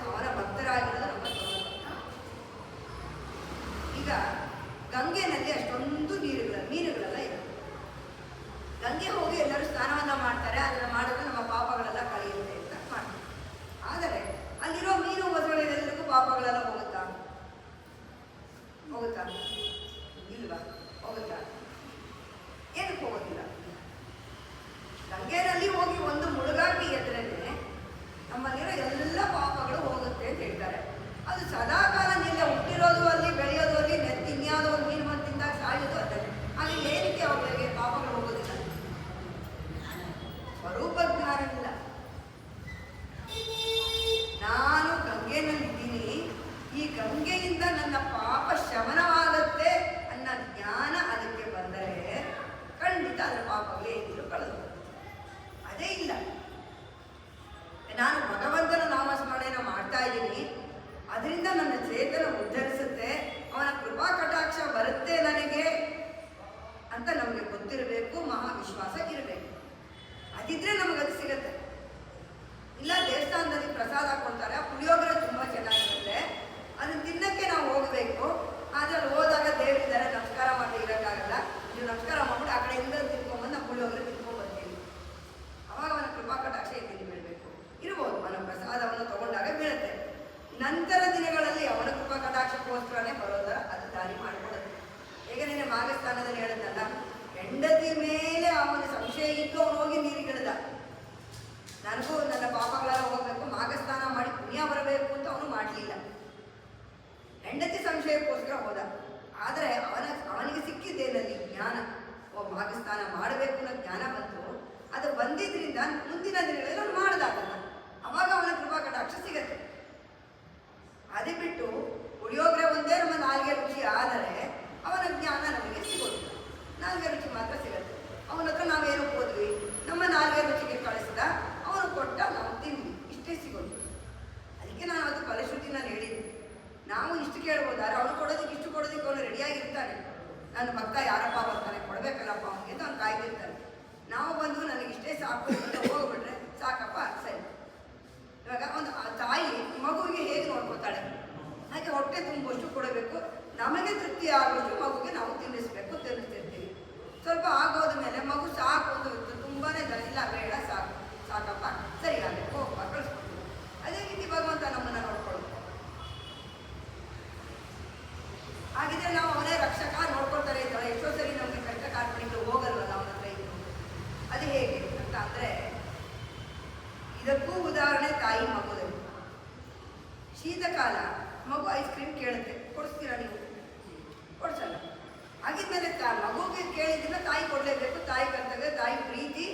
ಅವನ ಭಕ್ತರಾಗಿರೋದು ನಮ್ಮ ಸ್ವರೂಪ ಜ್ಞಾನ. ಈಗ ಗಂಗೆನಲ್ಲಿ ಅಷ್ಟೊಂದು ಮೀನುಗಳೆಲ್ಲ ಇದೆ. ಗಂಗೆ ಹೋಗಿ ಎಲ್ಲರೂ ಸ್ನಾನವನ್ನು ಮಾಡ್ತಾರೆ, ಅದನ್ನು ಮಾಡಿದ್ರೆ ನಮ್ಮ ಪಾಪಗಳೆಲ್ಲ ಕಳೆಯುತ್ತೆ ಅಂತ ಮಾಡ್ತಾರೆ. ಆದರೆ ಅಲ್ಲಿರೋ ಮೀನು ಮೊಸಳೆಲ್ಲರಿಗೂ ಪಾಪಗಳೆಲ್ಲ ಹೋಗುತ್ತಾ? ಇಲ್ವಾ? ಹೋಗುತ್ತಾ? ಏನಕ್ಕೆ ಹೋಗೋದಿಲ್ಲ? ಗಂಗೆನಲ್ಲಿ ಹೋಗಿ ಒಂದು ಮುಳುಗಾಕಿ ಎದ್ರೇನೆ ನಮ್ಮಲ್ಲಿರೋ ಎಲ್ಲ ಪಾಪಗಳು ಹೋಗುತ್ತೆ ಅಂತ ಹೇಳ್ತಾರೆ. ಅದು ಸದಾಕಾಲ ನಿಲ್ಲ ಹುಟ್ಟಿರೋದು ಅಲ್ಲಿ, ಬೆಳೆಯೋದು ಅಲ್ಲಿ, ಇನ್ಯಾವುದೋ ಒಂದು ಮೀನು ಬಂದು ತಿಂದಾಗ ಸಾಯೋದು ಅದರಲ್ಲಿ. ಅಲ್ಲಿ ಏನಕ್ಕೆ ಅವರಿಗೆ ಪಾಪಗಳು ಹೋಗೋದಿಲ್ಲ? ಸ್ವರೂಪ ಜ್ಞಾನವಿಲ್ಲ. ನಾನು ಗಂಗೆನಲ್ಲಿದ್ದೀನಿ, ಈ ಗಂಗೆಯಿಂದ ನನ್ನ ಪಾಪ ಶಮನವಾಗುತ್ತೆ ಅನ್ನೋ ಜ್ಞಾನ ಅದಕ್ಕೆ ಬಂದರೆ ಖಂಡಿತ ಅದರ ಪಾಪಗಳೇ ಇದ್ದರೂ ಕಳೆದು. ಅದೇ ಇಲ್ಲ, ನಾನು ಭಗವಂತನ ನಾಮಸ್ಮರಣೆಯನ್ನು ಮಾಡ್ತಾ ಇದ್ದೀನಿ, ಅದರಿಂದ ನನ್ನ ಚೇತನ ಉದ್ಧರಿಸುತ್ತೆ, ಅವನ ಕೃಪಾ ಕಟಾಕ್ಷ ಬರುತ್ತೆ ನನಗೆ ಅಂತ ನಮಗೆ ಗೊತ್ತಿರಬೇಕು, ಮಹಾವಿಶ್ವಾಸ ಇರಬೇಕು. ಅದಿದ್ರೆ ನಮಗದು ಸಿಗುತ್ತೆ. ಇಲ್ಲ ದೇವಸ್ಥಾನದಲ್ಲಿ ಪ್ರಸಾದ ಕೊಡ್ತಾರೆ, ಆ ಪುಳಿಯೋಗರೆ ತುಂಬ ಚೆನ್ನಾಗಿರುತ್ತೆ, ಅದನ್ನು ತಿನ್ನಕ್ಕೆ ನಾವು ಹೋಗಬೇಕು. ಆದರೆ ಅಲ್ಲಿ ಹೋದಾಗ ದೇವರಿದ್ದಾರೆ, ನಮಸ್ಕಾರ ಮಾಡಿ ಇರೋಕ್ಕಾಗಲ್ಲ. ನೀವು ನಮಸ್ಕಾರ ಮಾಡ್ಬಿಟ್ಟು ಆ ಕಡೆಯಿಂದ ತಿನ್ಕೊಂಡ್ಬಂದು ನಾವು ಪುಳಿಯೋಗರೆ ತಿನ್ಕೊಂಡ್ಬರ್ತೀವಿ. ಅವಾಗ ಅವನ ಕೃಪಾ ಕಟಾಕ್ಷ ಎಲ್ಲಿ ಬೀಳಬೇಕು ಇರ್ಬೋದು, ಅವನ ಪ್ರಸಾದವನ್ನು ತಗೊಂಡಾಗ ಬೀಳುತ್ತೆ. ನಂತರ ದಿನಗಳಲ್ಲಿ ಅವನ ಕೃಪಾ ಕಟಾಕ್ಷಕ್ಕೋಸ್ಕರನೇ ಬರೋದರ ಅದು ದಾರಿ ಮಾಡಿಕೊಡುತ್ತೆ. ಈಗ ನೀನು ಮಾಘಸ್ಥಾನದಲ್ಲಿ ಹೇಳುತ್ತಲ್ಲ, ಹೆಂಡತಿ ಮೇಲೆ ಅವನ ಸಂಶಯ ಇದ್ದು ಅವನು ಹೋಗಿ ನೀರಿಗೆ ನನಗೂ ನನ್ನ ಪಾಪಗಳೆಲ್ಲ ಹೋಗಬೇಕು, ಮಾಘಸ್ನಾನ ಮಾಡಿ ಪುಣ್ಯ ಬರಬೇಕು ಅಂತ ಅವನು ಮಾಡಲಿಲ್ಲ. ಹೆಂಡತಿ ಸಂಶಯಕ್ಕೋಸ್ಕರ ಹೋದ. ಆದರೆ ಅವನಿಗೆ ಸಿಕ್ಕಿದ್ದೇನಲ್ಲಿ ಜ್ಞಾನ. ಮಾಘಸ್ನಾನ ಮಾಡಬೇಕು ಅನ್ನೋ ಜ್ಞಾನ ಬಂತು. ಅದು ಬಂದಿದ್ದರಿಂದ ಮುಂದಿನ ದಿನಗಳಲ್ಲಿ ಅವನು ಮಾಡಿದಾಗಲ್ಲ. ಅವಾಗ ಅವನ ಕೃಪಾ ಕಟಾಕ್ಷ ಸಿಗತ್ತೆ. ಅದೇ ಬಿಟ್ಟು ಪುಳಿಯೋಗರೆ ಒಂದೇ ನಮ್ಮ ನಾಲ್ಗೆ ರುಚಿ ಆದರೆ ಅವನ ಜ್ಞಾನ ನಮಗೆ ಸಿಗೋದು. ನಾಲ್ಗೆ ರುಚಿ ಮಾತ್ರ ಸಿಗುತ್ತೆ. ಅವನ ಹತ್ರ ನಾವೇನು ಹೋದ್ವಿ, ನಮ್ಮ ನಾಲ್ಗೆ ರುಚಿಗೆ ಕಳಿಸಿದ, ಅವನು ಕೊಟ್ಟ, ನಾವು ತಿಂದ್ವಿ, ಇಷ್ಟೇ ಸಿಗೋದು. ಅದಕ್ಕೆ ನಾನು ಅದು ಫಲಶ್ರುತಿ ನಾನು ಹೇಳಿದ್ದೆ. ನಾವು ಇಷ್ಟು ಕೇಳ್ಬೋದಾದ್ರೆ ಅವನು ಕೊಡೋದಕ್ಕೆ ಇಷ್ಟು ಕೊಡೋದಕ್ಕೆ ಅವನು ರೆಡಿಯಾಗಿರ್ತಾನೆ. ನನ್ನ ಭಕ್ತ ಯಾರಪ್ಪ ಬರ್ತಾನೆ, ಕೊಡಬೇಕಲ್ಲಪ್ಪ ಅವನಿಗೆ ಅಂತ ಅವ್ನು ಕಾಯ್ದಿರ್ತಾನೆ. ನಾವು ಬಂದು ನನಗಿಷ್ಟೇ ಸಾಕು ಅಂತ ಹೋಗ್ಬಿಟ್ರೆ ಸಾಕಪ್ಪ ಸರಿ. ಇವಾಗ ಒಂದು ತಾಯಿ ಮಗುವಿಗೆ ಹೇಗೆ ನೋಡ್ಕೊತಾಳೆ ಹಾಗೆ ಹೊಟ್ಟೆ ತುಂಬುವಷ್ಟು ಕೊಡಬೇಕು. ನಮಗೆ ತೃಪ್ತಿ ಆಗುವಷ್ಟು ಮಗುಗೆ ನಾವು ತಿನ್ನಿಸ್ತಿರ್ತೀವಿ. ಸ್ವಲ್ಪ ಆಗೋದ ಮೇಲೆ ಮಗು ಸಾಕು ಅಂತ ತುಂಬಾ ಇಲ್ಲ ಬೇಡ ಸಾಕಪ್ಪ ಸರಿ ಆಗಬೇಕು ಹೋಗಪ್ಪ ಕಳಿಸ್ಕೊಡ್ತೀವಿ. ಅದೇ ರೀತಿ ಭಗವಂತ ನಮ್ಮನ್ನು ನೋಡ್ಕೊಳ್ಬೇಕು. ಹಾಗಿದ್ರೆ ನಾವು ಅವನೇ ರಕ್ಷಕ ನೋಡ್ಕೊಳ್ತಾರೆ ಇದ್ದಾಳೆ. ಎಷ್ಟೋ ಸರಿ ನಮಗೆ ಕಷ್ಟ ಕಾರ್ಪಣಿಗಳು ಹೋಗಲ್ವಲ್ಲ ಅವನ ಹತ್ರ ಇದ್ದು. ಅದು ಹೇಗೆ ಅಂತ ಅಂದರೆ ಇದಕ್ಕೂ ಉದಾಹರಣೆ ತಾಯಿ ಮಗುದಲ್ಲಿ. ಶೀತಕಾಲ ಮಗು ಐಸ್ ಕ್ರೀಮ್ ಕೇಳುತ್ತೆ, ಕೊಡಿಸ್ತೀರಾ ನೀವು? ಕೊಡ್ಸಲ್ಲ. ಹಾಗಿದ್ಮೇಲೆ ಮಗುಗೆ ಕೇಳಿದ್ದನ್ನ ತಾಯಿ ಕೊಡಲೇಬೇಕು. ತಾಯಿ ಕರ್ತವ್ಯ, ತಾಯಿ ಪ್ರೀತಿ.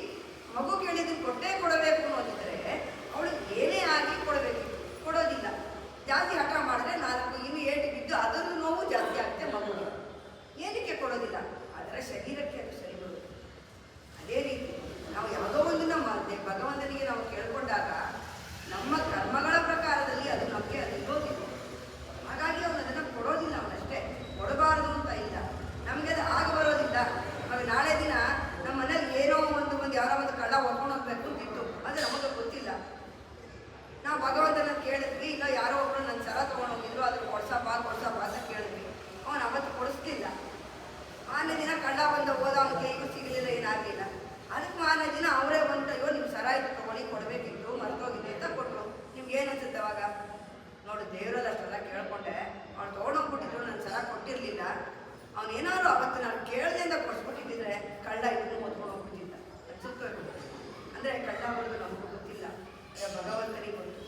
ಮಗು ಕೇಳಿದ್ದನ್ನು ಕೊಡಬೇಕು ಅನ್ನೋದಿದ್ರೆ ಅವಳು ಏನೇ ಆಗಿ ಕೊಡಬೇಕಿತ್ತು, ಕೊಡೋದಿಲ್ಲ. ಜಾಸ್ತಿ ಹಠ ಮಾಡಿದ್ರೆ 4 ಇನ್ನು 8 ಬಿದ್ದು ಅದರ ನೋವು ಜಾಸ್ತಿ ಆಗುತ್ತೆ ಮಗುಗೆ. ಏನಕ್ಕೆ ಕೊಡೋದಿಲ್ಲ? ಅದರ ಶರೀರಕ್ಕೆ ಅದು ಸರಿ ಬರೋದು. ಅದೇ ರೀತಿ ನಾವು ಯಾವುದೋ ಒಂದು ನಮ್ಮ ಭಗವಂತನಿಗೆ ನಾವು ಕೇಳ್ಕೊಂಡಾಗ ನಮ್ಮ ಕರ್ಮಗಳ ಪ್ರಕಾರದಲ್ಲಿ ಅದು ನಮಗೆ ಅದು ಇರೋದಿಲ್ಲ. ಹಾಗಾಗಿ ಅವನು ಅದನ್ನು ಕೊಡೋದಿಲ್ಲ. ಅವನಷ್ಟೇ ಕೊಡಬಾರದು ಅಂತ ಇಲ್ಲ, ನಮಗೆ ಅದು ಆಗ ಬರೋದಿಲ್ಲ. ಇವಾಗ ನಾಳೆ ದಿನ ನಮ್ಮ ಮನೇಲಿ ಏನೋ ಒಂದು ಯಾರೋ ಒಂದು ಕಳ್ಳ ಹೊರ್ಕೊಂಡು ಹೋಗ್ಬೇಕು ಅಂತಿತ್ತು, ಅದು ನಮಗೆ ಗೊತ್ತಿಲ್ಲ. ನಾವು ಭಗವಂತನ ಕೇಳಿದ್ವಿ, ಇಲ್ಲ ಯಾರೋ ಒಬ್ಬರು ನನ್ನ ಸರ ತೊಗೊಂಡು ಹೋಗಿದ್ರು, ಅದ್ರ ಕೊಡ್ಸಪ್ಪ ಅಂತ ಕೇಳಿದ್ವಿ. ಅವನು ಅವತ್ತು ಕೊಡಿಸ್ತಿಲ್ಲ. ಮಾರನೇ ದಿನ ಕಳ್ಳ ಬಂದು ಹೋದ, ಅವನ ಕೈಗೂ ಸಿಗಲಿಲ್ಲ, ಏನಾಗಲಿಲ್ಲ. ಅದಕ್ಕೆ ಮಾರನೇ ದಿನ ಅವರೇ ಬಂದು ಅಯ್ಯೋ ನಿಮ್ಮ ಸರ ಇದು ತೊಗೊಳ್ಳಿ, ಕೊಡಬೇಕಿತ್ತು, ಮರ್ತೋಗಿದೆ ಅಂತ ಕೊಟ್ಟರು. ನಿಮ್ಗೆ ಏನು ಅನ್ಸುತ್ತೆ ಅವಾಗ? ನೋಡು, ದೇವರಲ್ಲಿ ಅಷ್ಟೆಲ್ಲ ಕೇಳ್ಕೊಂಡೆ, ಅವ್ನು ತೊಗೊಂಡೋಗ್ಬಿಟ್ಟಿದ್ರು, ನನ್ನ ಸರ ಕೊಟ್ಟಿರಲಿಲ್ಲ. ಅವನೇನಾದ್ರು ಅವತ್ತು ನಾನು ಕೇಳ್ದೆಯಿಂದ ಕೊಡಿಸ್ಬಿಟ್ಟಿದ್ದರೆ ಕಳ್ಳ ಇದನ್ನು ಓದ್ಕೊಂಡು ಹೋಗ್ಬಿಟ್ಟಿದ್ದ ಅನ್ಸುತ್ತೋ. ಅಂದರೆ ಕಳ್ಳ ಬರೋದು ನಮಗೂ ಗೊತ್ತಿಲ್ಲ, ಭಗವಂತನಿಗೆ ಗೊತ್ತು.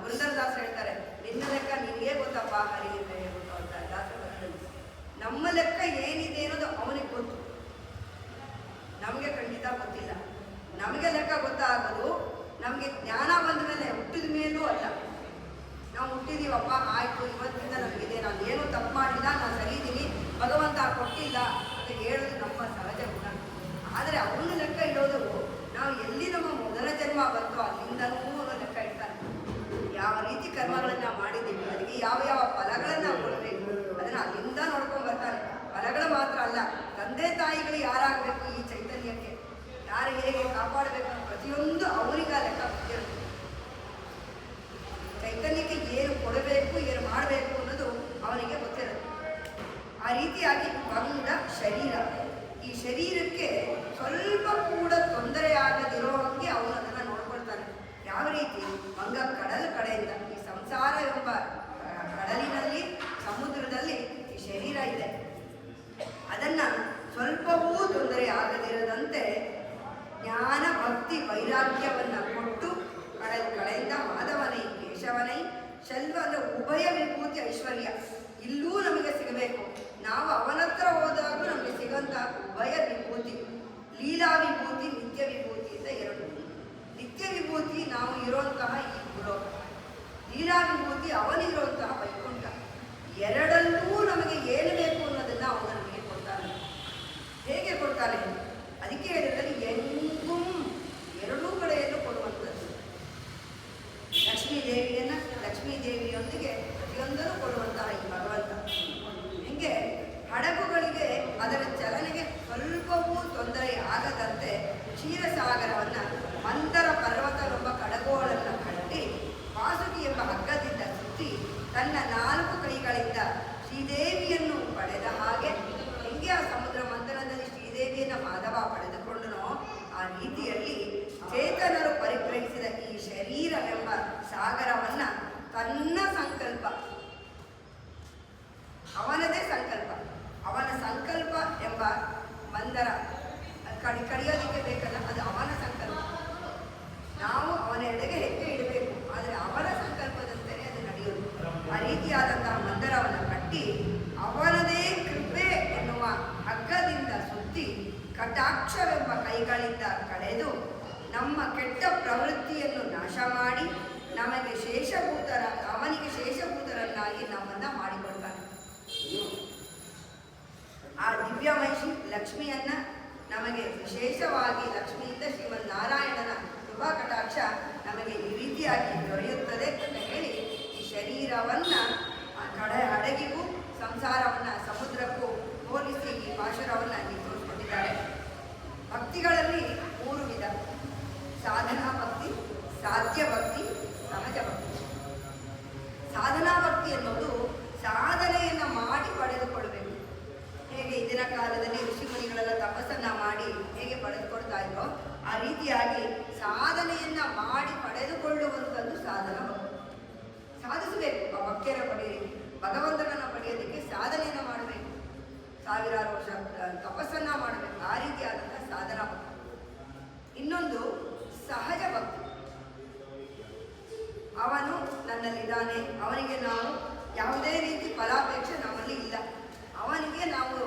ಪುರಂದರದಾಸರು ಹೇಳ್ತಾರೆ, ನಿನ್ನ ಲೆಕ್ಕ ನಿನಗೇ ಗೊತ್ತಪ್ಪ ಹರಿಯಿದ್ರೆ ಗೊತ್ತು ಅಂತ ದಾಸರು. ನಮ್ಮ ಲೆಕ್ಕ ಏನಿದೆ ಅನ್ನೋದು ಅವನಿಗೆ ಗೊತ್ತು, ನಮಗೆ ಖಂಡಿತ ಗೊತ್ತಿಲ್ಲ. ನಮಗೆ ಲೆಕ್ಕ ಗೊತ್ತಾಗೋದು ನಮಗೆ ಜ್ಞಾನ ಬಂದ ಮೇಲೆ, ಹುಟ್ಟಿದ ಮೇಲೂ ಅಲ್ಲ. ನಾವು ಹುಟ್ಟಿದೀವಪ್ಪ, ಆಯಿತು, ಇವತ್ತಿಂದ ನಮಗಿದೆ, ನಾನು ಏನೂ ತಪ್ಪು ಮಾಡಿಲ್ಲ, ನಾನು ಸರಿ ಇದ್ದೀನಿ, ಭಗವಂತ ಕೊಟ್ಟಿಲ್ಲ ಅಂತ ಹೇಳೋದು ನಮ್ಮ ಸಹಜ ಗುಣ. ಆದರೆ ಅವನ ಲೆಕ್ಕ ಇಡೋದು ನಾವು ಎಲ್ಲಿ ನಮ್ಮ ಮೊದಲ ಜನ್ಮ ಬಂತೋ ಅಲ್ಲಿಂದನೂ ಅವನ ಲೆಕ್ಕ ಇಡ್ತಾನೆ. ಯಾವ ರೀತಿ ಕರ್ಮಗಳನ್ನು ಮಾಡಿದ್ದೀವಿ, ಅದಕ್ಕೆ ಯಾವ ಯಾವ ಫಲಗಳನ್ನು ಕೊಡಬೇಕು ಅದನ್ನು ಅಲ್ಲಿಂದ ನೋಡ್ಕೊಂಡು ಬರ್ತಾನೆ. ಫಲಗಳು ಮಾತ್ರ ಅಲ್ಲ, ತಂದೆ ತಾಯಿಗಳು ಯಾರಾಗಬೇಕು, ಈ ಚೈತನ್ಯಕ್ಕೆ ಯಾರು ಹೇಗೆ ಕಾಪಾಡಬೇಕು ಅನ್ನೋ ಪ್ರತಿಯೊಂದು ಅವನಿಗೆ ಲೆಕ್ಕ ಗೊತ್ತಿರುತ್ತೆ. ಚೈತನ್ಯಕ್ಕೆ ಏನು ಕೊಡಬೇಕು, ಏನು ಮಾಡಬೇಕು ಅನ್ನೋದು ಅವನಿಗೆ ಗೊತ್ತಿರುತ್ತೆ. ಆ ರೀತಿಯಾಗಿ ಬಂದ ಶರೀರ, ಈ ಶರೀರಕ್ಕೆ ಸ್ವಲ್ಪ ಕೂಡ ತೊಂದರೆ ಆಗದಿರೋ ಹಾಗೆ ಅವನು ಅದನ್ನು ನೋಡ್ಕೊಳ್ತಾನೆ. ಯಾವ ರೀತಿ? ಮಂಗ ಕಡಲ ಕಡೆಯಿಂದ ಈ ಸಂಸಾರ ಎಂಬ ಕಡಲಿನಲ್ಲಿ, ಸಮುದ್ರದಲ್ಲಿ ಈ ಶರೀರ ಇದೆ. ಅದನ್ನು ಸ್ವಲ್ಪವೂ ತೊಂದರೆ ಆಗದಿರದಂತೆ ಜ್ಞಾನ ಭಕ್ತಿ ವೈರಾಗ್ಯವನ್ನು ಕೊಟ್ಟು ಕಡೆಯಿಂದ ಮಾಧವನೈ ಕೇಶವನೈ ಶಲ್ವ ಅಂದರೆ ಉಭಯ ವಿಭೂತಿ ಐಶ್ವರ್ಯ ಇಲ್ಲೂ ನಮಗೆ ಸಿಗಬೇಕು. ನಾವು ಅವನ ಹತ್ರ ಹೋದಾಗ ನಮಗೆ ಸಿಗೋಂಥ ಉಭಯ ವಿಭೂತಿ, ಲೀಲಾ ವಿಭೂತಿ, ನಿತ್ಯ ವಿಭೂತಿ ಅಂತ ಎರಡು. ನಿತ್ಯ ವಿಭೂತಿ ನಾವು ಇರುವಂತಹ ಈ ಗುರು, ಲೀಲಾ ವಿಭೂತಿ ಅವನಿರುವಂತಹ ವೈಕುಂಠ. ಎರಡಲ್ಲೂ ನಮಗೆ ಏನು ಬೇಕು ಅನ್ನೋದನ್ನು ಅವನು ನಮಗೆ ಕೊಡ್ತಾನೆ. ಹೇಗೆ ಕೊಡ್ತಾನೆ? ಅದಕ್ಕೆ ಹೇಳಿದರೆ ಎಂಗೂ ಎರಡೂ ಕಡೆಯನ್ನು ಕೊಡುವಂಥದ್ದು. ಲಕ್ಷ್ಮೀ ದೇವಿಯೊಂದಿಗೆ ಪ್ರತಿಯೊಂದನ್ನು ಕೊಡುವಂತಹ ಈ ಭಗವಂತ. ಹೀಗೆ ಹಡಗುಗಳಿಗೆ ಅದರ ಚಲನೆಗೆ ಸ್ವಲ್ಪವೂ ತೊಂದರೆ ಆಗದಂತೆ ಕ್ಷೀರಸಾಗರವನ್ನು ಮಂತರ ಪರ್ವತವೆಂಬ ಕಡಗೋಳನ್ನು ಕಟ್ಟಿ ವಾಸುಕಿ ಎಂಬ ಹಗ್ಗದಿಂದ ಸುತ್ತಿ ತನ್ನ 4 ಕೈಗಳಿಂದ ಶ್ರೀದೇವಿಯನ್ನು ಪಡೆದ ಹಾಗೆ ಹೆಂಗೆ ಆ ಸಮುದ್ರ ಮಂಥನದಲ್ಲಿ ಶ್ರೀದೇವಿಯನ್ನು ಮಾಧವ ಪಡೆದುಕೊಂಡನೋ ಆ ರೀತಿಯಲ್ಲಿ ಚೇತನರು ಪರಿಗ್ರಹಿಸಿದ ಈ ಶರೀರವೆಂಬ ಸಾಗರವನ್ನು ತನ್ನ ಸಂಕಲ್ಪ, ಅವನದೇ ಸಂಕಲ್ಪ, ಅವನ ಸಂಕಲ್ಪ ಎಂಬ ಮಂದರ ಕಡಿಯೋದಕ್ಕೆ ಬೇಕಲ್ಲ, ಅದು ಅವನ ಕಟಾಕ್ಷವೆಂಬ ಕೈಗಳಿಂದ ಕಳೆದು ನಮ್ಮ ಕೆಟ್ಟ ಪ್ರವೃತ್ತಿಯನ್ನು ನಾಶ ಮಾಡಿ ಅವನಿಗೆ ಶೇಷಭೂತರನ್ನಾಗಿ ನಮ್ಮನ್ನ ಮಾಡಿಕೊಡ್ತಾನೆ. ಆ ದಿವ್ಯಮಹಿಷಿ ಲಕ್ಷ್ಮಿಯನ್ನ ನಮಗೆ ವಿಶೇಷವಾಗಿ ಲಕ್ಷ್ಮಿಯಿಂದ ಶ್ರೀಮನ್ನಾರಾಯಣನ ಕೃಪಾ ಕಟಾಕ್ಷ ನಮಗೆ ಈ ರೀತಿಯಾಗಿ ದೊರೆಯುತ್ತದೆ ಅಂತ ಹೇಳಿ ಈ ಶರೀರವನ್ನ ಹಡಗಿಗೂ ಸಂಸಾರವನ್ನ ಸಮುದ್ರಕ್ಕೂ ಹೋಲಿಸಿ ಈ ಪಾಶುರವನ್ನ ಅಲ್ಲಿ ತೋರಿಸ್ಕೊಟ್ಟಿದ್ದಾರೆ. ಭಕ್ತಿಗಳಲ್ಲಿ 3 ವಿಧ: ಸಾಧನಾ ಭಕ್ತಿ, ಸಾಧ್ಯ ಭಕ್ತಿ, ಸಹಜ ಭಕ್ತಿ. ಸಾಧನಾ ಭಕ್ತಿ ಎನ್ನುವುದು ಸಾಧನೆಯನ್ನ ಮಾಡಿ ಪಡೆದುಕೊಳ್ಬೇಕು. ಹೇಗೆ ಇಂದಿನ ಕಾಲದಲ್ಲಿ ಋಷಿಮುನಿಗಳೆಲ್ಲ ತಪಸ್ಸನ್ನ ಮಾಡಿ ಹೇಗೆ ಪಡೆದುಕೊಳ್ತಾ ಇದ್ರೋ ಆ ರೀತಿಯಾಗಿ ಸಾಧನೆಯನ್ನ ಮಾಡಿ ಪಡೆದುಕೊಳ್ಳುವಂಥದ್ದು ಸಾಧನ ಭಕ್ತಿ. ಸಾಧಿಸಬೇಕು. ಆ ಭಕ್ತಿಯನ್ನ ಪಡೆಯಲಿಕ್ಕೆ, ಭಗವಂತನನ್ನ ಪಡೆಯೋದಕ್ಕೆ ಸಾಧನೆಯನ್ನ ಮಾಡಬೇಕು. ಸಾವಿರಾರು ವರ್ಷ ತಪಸ್ಸನ್ನ ಮಾಡಬೇಕು. ಆ ರೀತಿಯಾದಂತಹ ಸಾಧನಾ ಭಕ್ತಿ. ಇನ್ನೊಂದು ಸಹಜ ಭಕ್ತಿ. ಅವನು ನನ್ನಲ್ಲಿದ್ದಾನೆ, ಅವನಿಗೆ ನಾವು ಯಾವುದೇ ರೀತಿ ಫಲಾಪೇಕ್ಷೆ ನಮ್ಮಲ್ಲಿ ಇಲ್ಲ, ಅವನಿಗೆ ನಾವು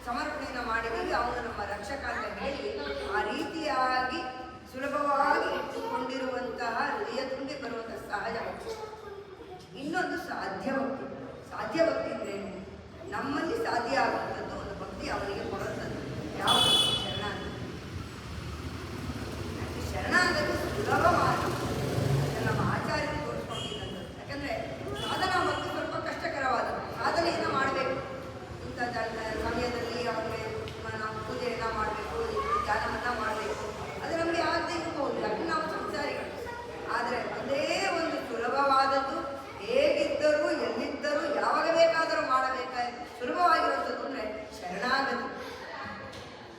ಸಮರ್ಪಣೆಯನ್ನು ಮಾಡಿದ್ದೀವಿ, ಅವನು ನಮ್ಮ ರಕ್ಷಕ ಅಂತ ಹೇಳಿ ಆ ರೀತಿಯಾಗಿ ಸುಲಭವಾಗಿ ಇಟ್ಟುಕೊಂಡಿರುವಂತಹ ಹೃದಯ ತುಂಬಿ ಬರುವಂತಹ ಸಹಜ ಭಕ್ತಿ. ಇನ್ನೊಂದು ಸಾಧ್ಯ ಭಕ್ತಿ. ಸಾಧ್ಯ ಭಕ್ತಿ ಅಂದ್ರೆ ನಮ್ಮಲ್ಲಿ ಸಾಧ್ಯ ಆಗುವಂಥದ್ದು ಒಂದು ಭಕ್ತಿ ಅವನಿಗೆ ಕೊಡುವಂಥದ್ದು. ಯಾವುದು? ಶರಣಾಗತಿ ಸುಲಭ ಮಾರ್ಗ. ನಮ್ಮ ಆಚಾರ್ಯರು ತೋರಿಸ್ಕೊಂಡಿದ್ದಂಥದ್ದು. ಯಾಕಂದ್ರೆ ಸಾಧನಾ ಭಕ್ತಿ ಸ್ವಲ್ಪ ಕಷ್ಟಕರವಾದದ್ದು. ಸಾಧನೆಯನ್ನ ಮಾಡಬೇಕು. ಇಂಥ ಸಮಯದಲ್ಲಿ ಅವನಿಗೆ ನಾವು ಪೂಜೆಯನ್ನ ಮಾಡಬೇಕು, ಧ್ಯಾನವನ್ನ ಮಾಡಬೇಕು. ಅದು ನಮಗೆ ಆಗದೆ ಇರಬಹುದು, ಯಾಕೆ ನಾವು ಸಂಸಾರಿಗಳು. ಆದರೆ ಒಂದೇ ಒಂದು ಸುಲಭವಾದದ್ದು, ಹೇಗಿದ್ದರೂ ಎಲ್ಲಿದ್ದರೂ ಯಾವಾಗ ಬೇಕಾದರೂ ಮಾಡಬೇಕಾಗಿ ಸುಲಭವಾಗಿರುವಂಥದ್ದು ಅಂದರೆ ಶರಣಾಗತಿ.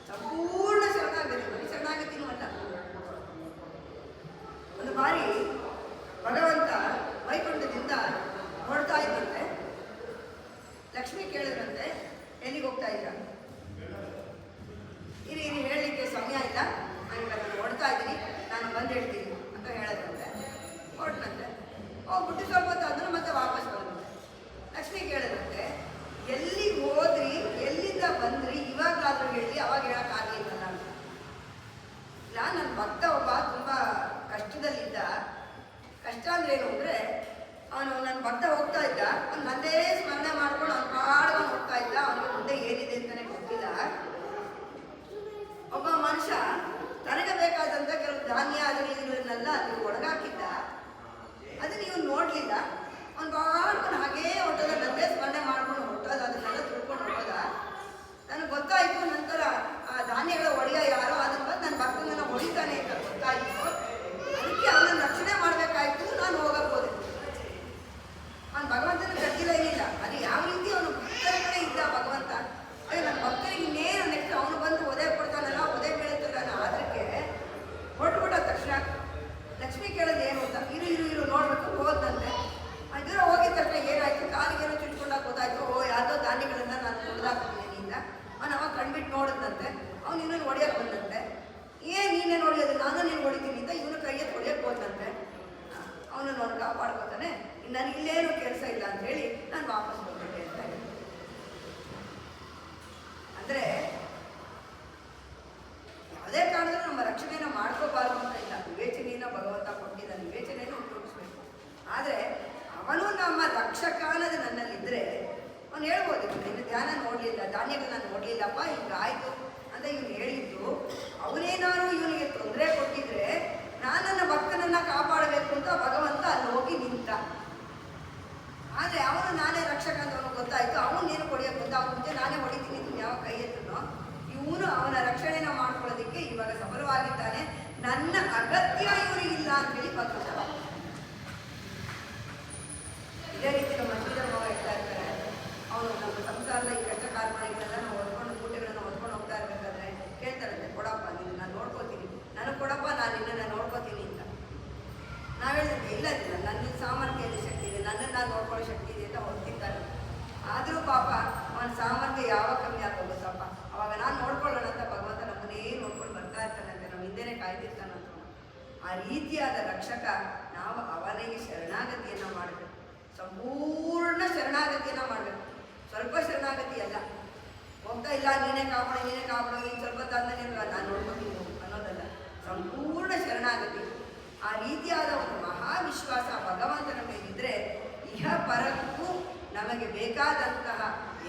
ಸಂಪೂರ್ಣ ಶರಣಾಗತಿ. ಶರಣಾಗತಿನೂ ಅಲ್ಲ. ಒಂದು ಬಾರಿ ಭಗವಂತ ವೈಕುಂಠದಿಂದ ಹೊರಡ್ತಾ ಇದ್ದಂತೆ. ಲಕ್ಷ್ಮಿ ಕೇಳಿದ್ರಂತೆ, ಎಲ್ಲಿಗೆ ಹೋಗ್ತಾ ಇದ್ರ? ಇರಿ ಹೇಳಲಿಕ್ಕೆ ಸಮಯ ಇಲ್ಲ, ನಾನು ಹೊರಡ್ತಾ ಇದ್ದೀನಿ, ನಾನು ಬಂದು ಹೇಳ್ತೀನಿ ಅಂತ ಹೇಳಿದ್ರಂತೆ. ಹೊರಟಂತೆ. ಹೋಗ್ಬಿಟ್ಟು ಸ್ವಲ್ಪ ಹೊತ್ತು ಅದನ್ನು ಮತ್ತೆ ವಾಪಸ್ ಬಂದಂತೆ. ಲಕ್ಷ್ಮಿ ಕೇಳಿದ್ರಂತೆ, ಎಲ್ಲಿಗೆ ಹೋದ್ರಿ, ಎಲ್ಲಿಂದ ಬಂದ್ರಿ, ಇವಾಗಲಾದ್ರೂ ಹೇಳಿ, ಅವಾಗ ಹೇಳೋಕ್ಕಾಗಲಿಲ್ಲ ಅಂತ. ಇಲ್ಲ, ನನ್ನ ಭಕ್ತ ಒಬ್ಬ ತುಂಬ ಕಷ್ಟದಲ್ಲಿದ್ದ. ಕಷ್ಟ ಅಂದ್ರೆ ಏನು ಅಂದರೆ, ಅವನು ನನ್ನ ಭಕ್ತ ಹೋಗ್ತಾ ಇದ್ದ, ಅವ್ನು ನನ್ನೇ ಸ್ಮರಣೆ ಮಾಡ್ಕೊಂಡು ಅವ್ನು ಪಾಡ್ಕೊಂಡು ಹೋಗ್ತಾ ಇದ್ದ. ಅವನಿಗೆ ಮುಂದೆ ಏನಿದೆ ಅಂತಲೇ ಗೊತ್ತಿಲ್ಲ. ಒಬ್ಬ ಮನುಷ್ಯ ತನಗೆ ಬೇಕಾದಂಥ ಕೆಲವು ಧಾನ್ಯ ಅದನ್ನೆಲ್ಲ ಅಲ್ಲಿ ಒಳಗಾಕಿದ್ದ. ಅದನ್ನ ಇವನು ನೋಡಲಿಲ್ಲ. ಅವ್ನು ಪಾಡ್ಕೊಂಡು ಹಾಗೇ ಹೊಟ್ಟೋದ, ನನ್ನೇ ಸ್ಮರಣೆ ಮಾಡ್ಕೊಂಡು ಹೊಟ್ಟೋದ, ಅದನ್ನೆಲ್ಲ ತಿಳ್ಕೊಂಡು ಹೊಟ್ಟೋದ. ನನಗೆ ಗೊತ್ತಾಯಿತು. ನಂತರ ಆ ಧಾನ್ಯಗಳ ಒಡೆಯ ಯಾರೋ ಅದನ್ನ ಬಂದು ನನ್ನ ಭಕ್ತನನ್ನ ಹೊಡಿತಾನೆ ಅಂತ ಗೊತ್ತಾಯಿತು. ಅದಕ್ಕೆ ಅವನನ್ನು ರಕ್ಷಣೆ ಮಾಡಬೇಕಾಯ್ತು. ನಾನು ಹೋಗಕ್ಕೆ ಹೋದೆ. ಅವನು ಭಗವಂತನ ಗಟ್ಟಿಲ್ಲ ಏನಿಲ್ಲ. ಅದು ಯಾವ ರೀತಿ ಅವನು ಭಕ್ತರ ಕಡೆ ಇದ್ದ ಭಗವಂತ. ಅದೇ ನನ್ನ ಭಕ್ತರಿಗೆ ಇನ್ನೇನು ನೆಕ್ಸ್ಟ್ ಅವನು ಬಂದು ಒದೆ ಕೊಡ್ತಾನಲ್ಲ, ಒದೆ ಬೀಳುತ್ತಲ್ಲ ಅನ್ನೋ ಆದ್ರಕ್ಕೆ ಹೊರಟ್ಬಿಟ್ಟ. ತಕ್ಷಣ ಲಕ್ಷ್ಮಿ ಕೇಳೋದು ಏನು ಅಂತ, ಇರು ನೋಡ್ಬೇಕು ಹೋದಂತೆ. ದೂರ ಹೋಗಿದ ತಕ್ಷಣ ಏನಾಯ್ತು, ಕಾಲಿಗೇನೋ ಚುಟ್ಕೊಂಡಾಗ ಗೊತ್ತಾಯ್ತು. ಯಾವುದೋ ಧಾನ್ಯಗಳನ್ನ ನಾನು ತೊಳೆದಾಕ್ತೀನಿ ಅಂತ. ಅವನು ಅವಾಗ ಕಣ್ಬಿಟ್ಟು ನೋಡಿದಂತೆ. ಅವನು ಇನ್ನೊಂದು ಹೊಡೆಯಕ್ಕೆ ಬಂದಂತೆ. ನೀನೇ ನೋಡಿಯೋದು, ನಾನು ನೀನು ಹೊಡಿತೀನಿ ಅಂತ ಇವನು ಕೈಯಲ್ಲಿ ಹೊಡೆಯಕ್ಕೆ ಹೋದಂತೆ. ಅವನು ನೋಡಿ ಕಾಪಾಡ್ಕೋತಾನೆ. ನನಗೆ ಇಲ್ಲೇನು ಕೆಲಸ ಇಲ್ಲ ಅಂತ ಹೇಳಿ ನಾನು ವಾಪಸ್ ಬಂದ್ಬಿಟ್ಟೆ ಅಂತ ಹೇಳಿ. ಅಂದರೆ ಯಾವುದೇ ಕಾರಣದಲ್ಲೂ ನಮ್ಮ ರಕ್ಷಣೆಯನ್ನು ಮಾಡ್ಕೋಬಾರ್ದು ಅಂತ ಇಲ್ಲ. ವಿವೇಚನೆಯನ್ನು ಭಗವಂತ ಕೊಟ್ಟಿದ್ದಾನೆ, ವಿವೇಚನೆಯನ್ನು ಉಪಯೋಗಿಸ್ಬೇಕು. ಆದರೆ ಅವನು ನಮ್ಮ ರಕ್ಷಕ ಅನ್ನೋದು ನನ್ನಲ್ಲಿದ್ದರೆ ಅವನು ಹೇಳ್ಬೋದು, ಇನ್ನು ಧ್ಯಾನ ನೋಡಲಿಲ್ಲ, ಧಾನ್ಯಗಳನ್ನ ನೋಡಲಿಲ್ಲಪ್ಪ, ಹಿಂಗಾಯ್ತು ಅಂತ ಇವನು ಹೇಳಿದ್ದು. ಅವನೇನಾದ್ರು ಇವನಿಗೆ ತೊಂದರೆ ಕೊಟ್ಟಿದ್ರೆ ನಾನು ನನ್ನ ಭಕ್ತನನ್ನ ಕಾಪಾಡಬೇಕು ಅಂತ ಭಗವಂತ ಅಲ್ಲಿ ಹೋಗಿ ನಿಂತ. ಆದರೆ ಅವನು ನಾನೇ ರಕ್ಷಕ ಅಂತ ಅವನು ಗೊತ್ತಾಯ್ತು. ಅವನು ನೀನು ಹೊಡೆಯೋಕೆ ಬಂದ. ಅವನ ಮುಂಚೆ ನಾನೇ ಹೊಡಿತೀನಿ ಅಂತ ಯಾವ ಕೈ ಎತ್ತನೋ. ಇವನು ಅವನ ರಕ್ಷಣೆನ ಮಾಡ್ಕೊಳ್ಳೋದಕ್ಕೆ ಇವಾಗ ಸಫಲವಾಗಿದ್ದಾನೆ. ನನ್ನ ಅಗತ್ಯ ಇವನಿಗಿಲ್ಲ ಅಂತೇಳಿ ಭಗವಂತ. ಇದೇ ರೀತಿ ನಮ್ಮ ಶ್ರೀಧರ್ಮ ಹೇಳ್ತಾ ಇರ್ತಾರೆ. ಅವನು ನಮ್ಮ ಸಂಸಾರದ ಈ ಕಷ್ಟ ಕಾರ್ಮಗಳನ್ನೆಲ್ಲ ನಾವು ಹೊಡ್ಕೊಂಡು ಮೂಟೆಗಳನ್ನು ಹೊಡ್ಕೊಂಡು ಹೋಗ್ತಾ ಇರ್ಬೇಕಾದ್ರೆ ಕೇಳ್ತಾರಂತೆ, ಕೊಡಪ್ಪ ನೀನು ನಾನು ನೋಡ್ಕೋತೀನಿ, ನನಗೆ ಕೊಡಪ್ಪ, ನಾನು ನಿನ್ನನ್ನು ನೋಡ್ಕೋತೀನಿ ಅಂತ. ನಾವು ಹೇಳಿದ್ರೆ ಇಲ್ಲ, ನನ್ನ ಸಾಮರ್ಥ್ಯದ ಶಕ್ತಿ ಇದೆ, ನನ್ನನ್ನು ನಾನು ನೋಡ್ಕೊಳ್ಳೋ ಶಕ್ತಿ ಇದೆ ಅಂತ ಹೊಡ್ತಿರ್ತಾರೆ. ಆದರೂ ಪಾಪ ಅವನ ಸಾಮರ್ಥ್ಯ ಯಾವಾಗ ಕಮ್ಮಿ ಆಗೋಗುತ್ತಪ್ಪ, ಅವಾಗ ನಾನು ನೋಡ್ಕೊಳ್ಳೋಣ ಅಂತ ಭಗವಂತ ನಮ್ಮನ್ನೇ ನೋಡ್ಕೊಂಡು ಬರ್ತಾ ಇರ್ತಾನಂತೆ, ನಮ್ಮ ಹಿಂದೆನೇ ಕಾಯ್ದಿರ್ತಾನಂತ. ಆ ರೀತಿಯಾದ ರಕ್ಷಕ ನಾವು ಅವನಿಗೆ ಶರಣಾಗತಿಯನ್ನು ಮಾಡಬೇಕು. ಸಂಪೂರ್ಣ ಶರಣಾಗತಿಯನ್ನು ಮಾಡಬೇಕು. ಸ್ವಲ್ಪ ಶರಣಾಗತಿ ಅಲ್ಲ. ಹೋಗ್ತಾ ಇಲ್ಲ ನೀನೇ ಕಾಪಾಡು ಇನ್ನು ಸ್ವಲ್ಪ ತಂದನೆ ನಾನು ನೋಡ್ಕೊತೀನಿ ಅನ್ನೋದಲ್ಲ, ಸಂಪೂರ್ಣ ಶರಣಾಗತಿ. ಆ ರೀತಿಯಾದ ಒಂದು ಮಹಾವಿಶ್ವಾಸ ಭಗವಂತನ ಮೇಲಿದ್ರೆ ಇಹ ಪರಕ್ಕೂ ನಮಗೆ ಬೇಕಾದಂತಹ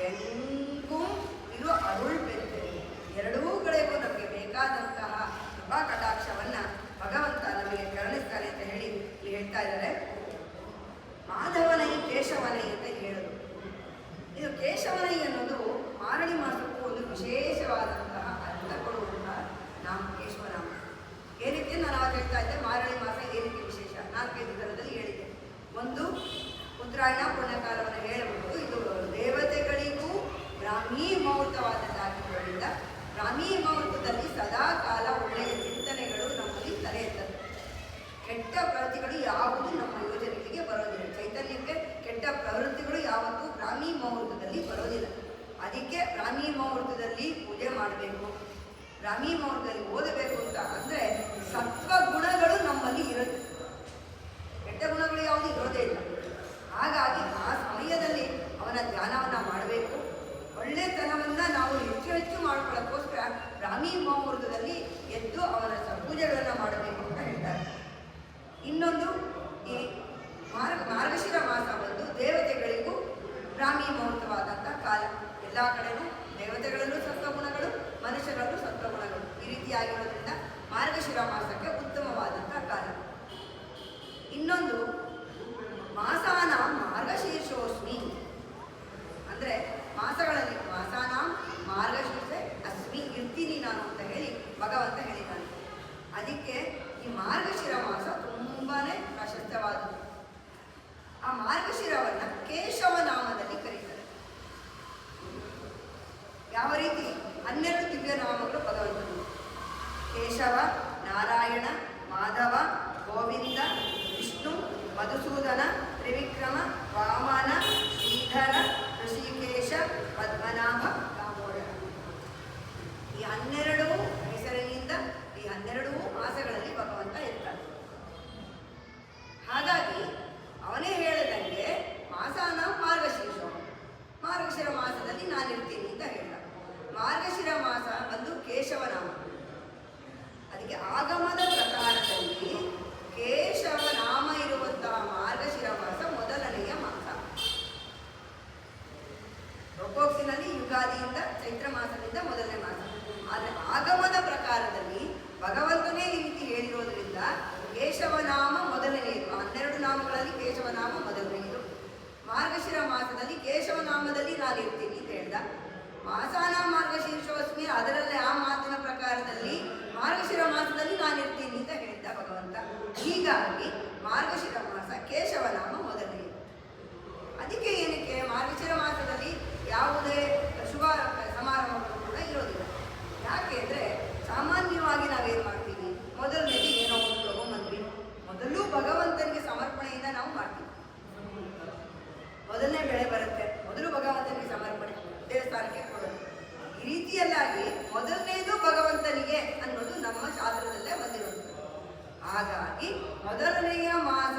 ಎಂಗೂ ಇರುವ ಅರುಳ್ ಬೆಂತೆ ಎರಡೂ ಕಡೆಗೂ ನಮಗೆ ಬೇಕಾದಂತಹ ಕೃಪಾ ಕಟಾಕ್ಷವನ್ನ ಭಗವಂತ ನಮಗೆ ಕರುಣಿಸ್ತಾನೆ ಅಂತ ಹೇಳಿ ಇಲ್ಲಿ ಹೇಳ್ತಾ ಇದ್ದಾರೆ. ಮಾಧವನೈ ಕೇಶವನೈ ಅಂತ ಹೇಳೋದು. ಇದು ಕೇಶವನೈ ಅನ್ನೋದು ಮಾರಳಿ ಮಾಸಕ್ಕೂ ಒಂದು ವಿಶೇಷವಾದಂತಹ ಅರ್ಥ ಕೊಡುವಂತಹ ನಾಮ ಕೇಶವನಾಮ. ಏನಕ್ಕೆ ನಾನು ಆವಾಗ ಹೇಳ್ತಾ ಇದ್ದೆ, ಮಾರಳಿ ಮಾಸ ಏನಕ್ಕೆ ವಿಶೇಷ 4-5 ಥರದಲ್ಲಿ ಹೇಳಿದೆ. ಒಂದು, ಉತ್ತರಾಯಣ ಪುಣ್ಯಕಾಲವನ್ನು ಹೇಳಬಹುದು. ಇದು ದೇವತೆಗಳಿಗೂ ಬ್ರಾಹ್ಮೀ ಮುಹೂರ್ತವಾದದ್ದಾಗಿರೋದ್ರಿಂದ ಬ್ರಾಹ್ಮೀ ಮುಹೂರ್ತದಲ್ಲಿ ಸದಾ ಕಾಲ ಒಳ್ಳೆಯ ಚಿಂತನೆಗಳು ನಮ್ಮಲ್ಲಿ ತಲೆ ಎತ್ತದ್ದು. ಕೆಟ್ಟ ಪ್ರವೃತ್ತಿಗಳು ಯಾವುದು ನಮ್ಮ ಯೋಜನೆಗಳಿಗೆ ಬರೋದಿಲ್ಲ. ಚೈತನ್ಯಕ್ಕೆ ಕೆಟ್ಟ ಪ್ರವೃತ್ತಿಗಳು ಯಾವತ್ತೂ ಬ್ರಾಹ್ಮೀ ಮುಹೂರ್ತದಲ್ಲಿ ಬರೋದಿಲ್ಲ. ಅದಕ್ಕೆ ಬ್ರಾಹ್ಮೀ ಮುಹೂರ್ತದಲ್ಲಿ ಪೂಜೆ ಮಾಡಬೇಕು, ಬ್ರಾಹ್ಮೀ ಮುಹೂರ್ತದಲ್ಲಿ ಓದಬೇಕು ಅಂತ ಅಂದರೆ ಸತ್ವ ಗುಣಗಳು ನಮ್ಮಲ್ಲಿ ಇರುತ್ತೆ. ಕೆಟ್ಟ ಗುಣಗಳು ಯಾವುದು ಇರೋದೇ ಇಲ್ಲ. ಹಾಗಾಗಿ ಆ ಸಮಯದಲ್ಲಿ ಅವನ ಧ್ಯಾನವನ್ನು ಮಾಡಬೇಕು. ಒಳ್ಳೆತನವನ್ನು ನಾವು ಹೆಚ್ಚು ಮಾಡ್ಕೊಳ್ಳೋಕ್ಕೋಸ್ಕರ ಬ್ರಾಹ್ಮೀ ಮುಹೂರ್ತದಲ್ಲಿ ಎದ್ದು ಅವನ ಪೂಜೆಗಳನ್ನು ಮಾಡಬೇಕು ಅಂತ ಹೇಳ್ತಾರೆ. ಇನ್ನೊಂದು, ಈ ಮಾರ್ಗಶಿರ ಮಾಸ ಬಂದು ದೇವತೆಗಳಿಗೂ ಬ್ರಾಹ್ಮೀ ಮುಹೂರ್ತವಾದಂಥ ಕಾಲ. ಎಲ್ಲ ಕಡೆಗೂ ದೇವತೆಗಳಲ್ಲೂ ಸತ್ವಗುಣಗಳು, ಮನುಷ್ಯರಲ್ಲೂ ಸತ್ವಗುಣಗಳು ಈ ರೀತಿಯಾಗಿರೋದ್ರಿಂದ ಮಾರ್ಗಶಿರ ಮಾಸಕ್ಕೆ ಉತ್ತಮವಾದಂಥ ಕಾಲ. ಇನ್ನೊಂದು, ಮಾಸಾನ ಮಾರ್ಗಶೀರ್ಷೋಸ್ಮಿ ಅಂದರೆ ಮಾಸಗಳಲ್ಲಿ ಮಾಸಾನ ಮಾರ್ಗಶೀರ್ಷ ಅಸ್ಮಿ ಇರ್ತೀನಿ ನಾನು ಅಂತ ಹೇಳಿ ಭಗವಂತ ಹೇಳಿದ್ದಾನೆ. ಅದಕ್ಕೆ ಈ ಮಾರ್ಗಶಿರ ಮಾಸ ತುಂಬಾ ಪ್ರಶಸ್ತವಾದದ್ದು. ಆ ಮಾರ್ಗಶಿರವನ್ನು ಕೇಶವ ನಾಮದಲ್ಲಿ ಕರೀತಾರೆ. ಯಾವ ರೀತಿ 12 ದಿವ್ಯ ನಾಮಗಳು ಭಗವಂತನು: ಕೇಶವ, ನಾರಾಯಣ, ಮಾಧವ, ಗೋವಿಂದ, ವಿಷ್ಣು, ಮಧುಸೂದನ, ತ್ರಿವಿಕ್ರಮ, ವಾಮನ, ಶ್ರೀಧರ, ಋಷಿಕೇಶ, ಪದ್ಮನಾಭ, ದಾಮೋದರ. ಈ 12 ಹೆಸರಿನಿಂದ ಈ 12 ಮಾಸಗಳಲ್ಲಿ ಭಗವಂತ ಇರ್ತಾನೆ. ಹಾಗಾಗಿ ಅವನೇ ಹೇಳಿದಂಗೆ ಮಾಸಾನ ಮಾರ್ಗಶೀರ್ಷ, ಮಾರ್ಗಶಿರ ಮಾಸದಲ್ಲಿ ನಾನಿರ್ತೀನಿ ಅಂತ ಹೇಳ್ದ. ಮಾರ್ಗಶಿರ ಮಾಸ ಬಂದು ಕೇಶವನಾಮ. ಅದಕ್ಕೆ ಆಗಮದ ಪ್ರಕಾರದಲ್ಲಿ ಕೇಶವನಾಮ ಇರುವಂತಹ ಮಾರ್ಗಶಿರ ಮಾಸ ಮೊದಲನೆಯ ಮಾಸ. ರೋಕೋಕ್ಸಿನಲ್ಲಿ ಯುಗಾದಿಯಿಂದ ಚೈತ್ರ ಮಾಸದಿಂದ ಮೊದಲನೇ ಮಾಸ. ಆದರೆ ಆಗಮದ ಪ್ರಕಾರದಲ್ಲಿ ಭಗವಂತನೇ ಈ ರೀತಿ ಹೇಳಿರೋದ್ರಿಂದ ಕೇಶವನಾಮ ಮೊದಲನೆಯದು. 12 ನಾಮಗಳಲ್ಲಿ ಕೇಶವನಾಮ ಮೊದಲನೆಯದು. ಮಾರ್ಗಶಿರ ಮಾಸದಲ್ಲಿ ಕೇಶವನಾಮದಲ್ಲಿ ನಾನಿರ್ತೀನಿ ಅಂತ ಹೇಳ್ದ. ಮಾಸಾನ ಮಾರ್ಗಶೀರ್ಷೋಸ್ಮಿ, ಅದರಲ್ಲೇ ಆ ಮಾತಿನ ಪ್ರಕಾರದಲ್ಲಿ ಮಾರ್ಗಶಿರ ಮಾಸದಲ್ಲಿ ನಾನಿರ್ತೀನಿ ಅಂತ ಹೇಳಿದ್ದ ಭಗವಂತ. ಹೀಗಾಗಿ ಮಾರ್ಗಶಿರ ಮಾಸ ಕೇಶವನಾಮ ಮೊದಲನೆಯದು. ಅದಕ್ಕೆ ಏನಕ್ಕೆ ಮಾರ್ಗಶಿರ ಮಾಸದಲ್ಲಿ ಯಾವುದೇ ಶುಭ ಸಮಾರಂಭಗಳು ಕೂಡ ಇರೋದಿಲ್ಲ. ಯಾಕೆ ಅಂದರೆ ಸಾಮಾನ್ಯವಾಗಿ ನಾವೇನು ಮಾಡ್ತೀವಿ, ಮೊದಲನೇದು ಏನೋ ಒಂದು ತಗೊಂಬಂದ್ವಿ, ಮೊದಲು ಭಗವಂತನಿಗೆ ಸಮರ್ಪಣೆಯಿಂದ ನಾವು ಮಾಡ್ತೀವಿ. ಮೊದಲನೇ ಬೆಳೆ ಬರುತ್ತೆ, ಮೊದಲು ಭಗವಂತನಿಗೆ ಸಮರ್ಪಣೆ, ದೇವಸ್ಥಾನಕ್ಕೆ ಕೊಡೋದು. ಈ ರೀತಿಯಲ್ಲಾಗಿ ಮೊದಲನೇದು ಭಗವಂತನಿಗೆ ಅನ್ನೋದು ನಮ್ಮ ಶಾಸ್ತ್ರದಲ್ಲೇ ಬಂದಿರೋದು. ಹಾಗಾಗಿ ಮೊದಲನೆಯ ಮಾಸ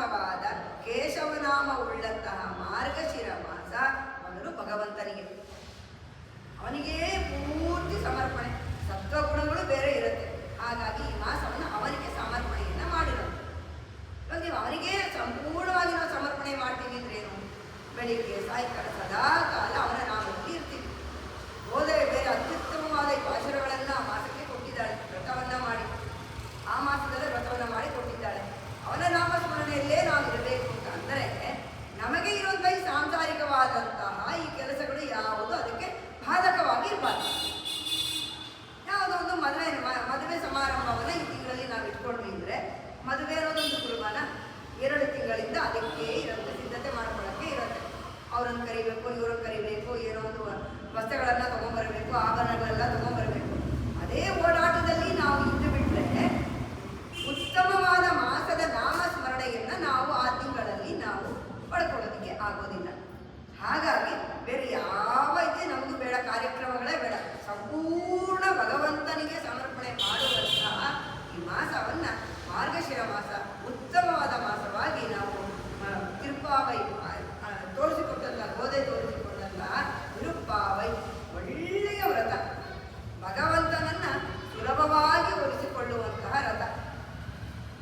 ಸುಲಭವಾಗಿ ಒಲಿಸಿಕೊಳ್ಳುವಂತಹ ರಥ.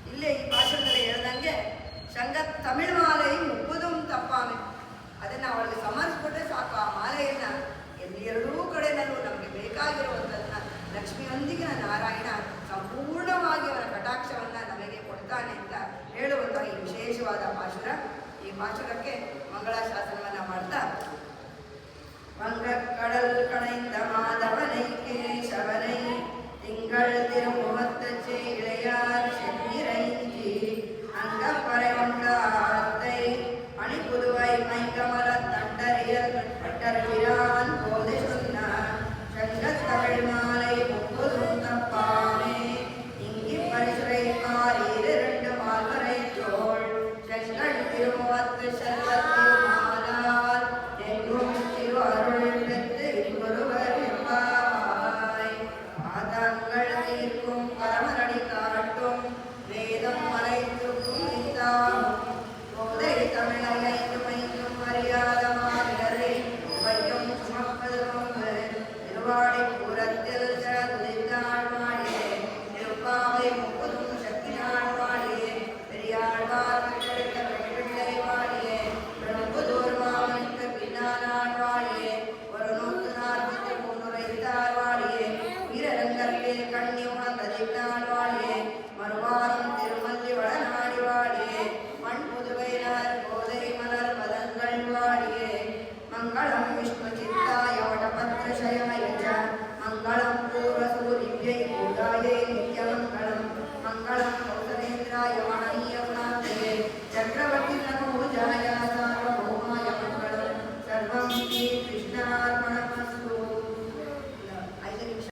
ಇಲ್ಲೇ ಈ ಭಾಷಣದಲ್ಲಿ ಹೇಳ್ದಂಗೆ ಶಂಗ ತಮಿಳು ಮಾಲೆಯು ಮುಪ್ಪುದುಂ ತಪ್ಪಾಮೆ, ಅದನ್ನು ಅವಳಿಗೆ ಸಮರ್ಪಿಸ್ಬಿಟ್ರೆ ಸಾಕು. ಆ ಮಾಲೆಯನ್ನು ಎರಡೂ ಕಡೆಯಲ್ಲೂ ನಮಗೆ ಬೇಕಾಗಿರುವಂಥದ್ದನ್ನ ಲಕ್ಷ್ಮಿಯೊಂದಿಗೆ ನಾರಾಯಣ ಸಂಪೂರ್ಣವಾಗಿ ಅವರ ಕಟಾಕ್ಷವನ್ನು ನಮಗೆ ಕೊಡ್ತಾನೆ ಅಂತ ಹೇಳುವಂತಹ ಈ ವಿಶೇಷವಾದ ಪಾಶುರ. ಈ ಪಾಶುರಕ್ಕೆ ಮಂಗಳಾಶಾಸನವನ್ನು ಮಾಡ್ತಾ, வங்கக்கடல் கடைந்த மாதவனை கேசவனை திங்கள் திருமுகத்தச்சே இளையார் சென்னிரைஞ்சி அங்கப்பறை கொண்டாத்தை மணிப்புதுவை மைக்கமல தண்டறியல் பட்டர்விரான் போதை சொன்னார் சங்கத்தமிழ் மாலை முப்பதும் தப்பாமே இங்கி பரிசுரை மாறீர் இரண்டு மால்வரை தோள் செங்கல் திருமுகத்து செல்வத்தில் மாலால் எங்கும் அருள் பெற்று ஒருவர் எம்பாவாய் பாதங்கள் தீர்க்கும் பரமரடி காட்டும் வேதம் மலைத்துக்கும் இத்தாகும் போதை தமிழை மைக்கும் அறியாத மாநிலரை வையும் சுமப்பதும் திருவாடி புறத்தில் துதித்தாள் வாழியே திருப்பாவை முப்பதும் சக்தி நாள் வாழியே பெரியாழ்வார் பெற்றெடுத்த பெண்பிள்ளை வாழியே பிரபுதூர் மாமனுக்கு பின்னாள் வாழியே ஒரு 143 வைத்தார் வாழியே வீரரங்கரிலே கண்ணி உணர்ந்ததித்தாள் வாழியே மறுவார்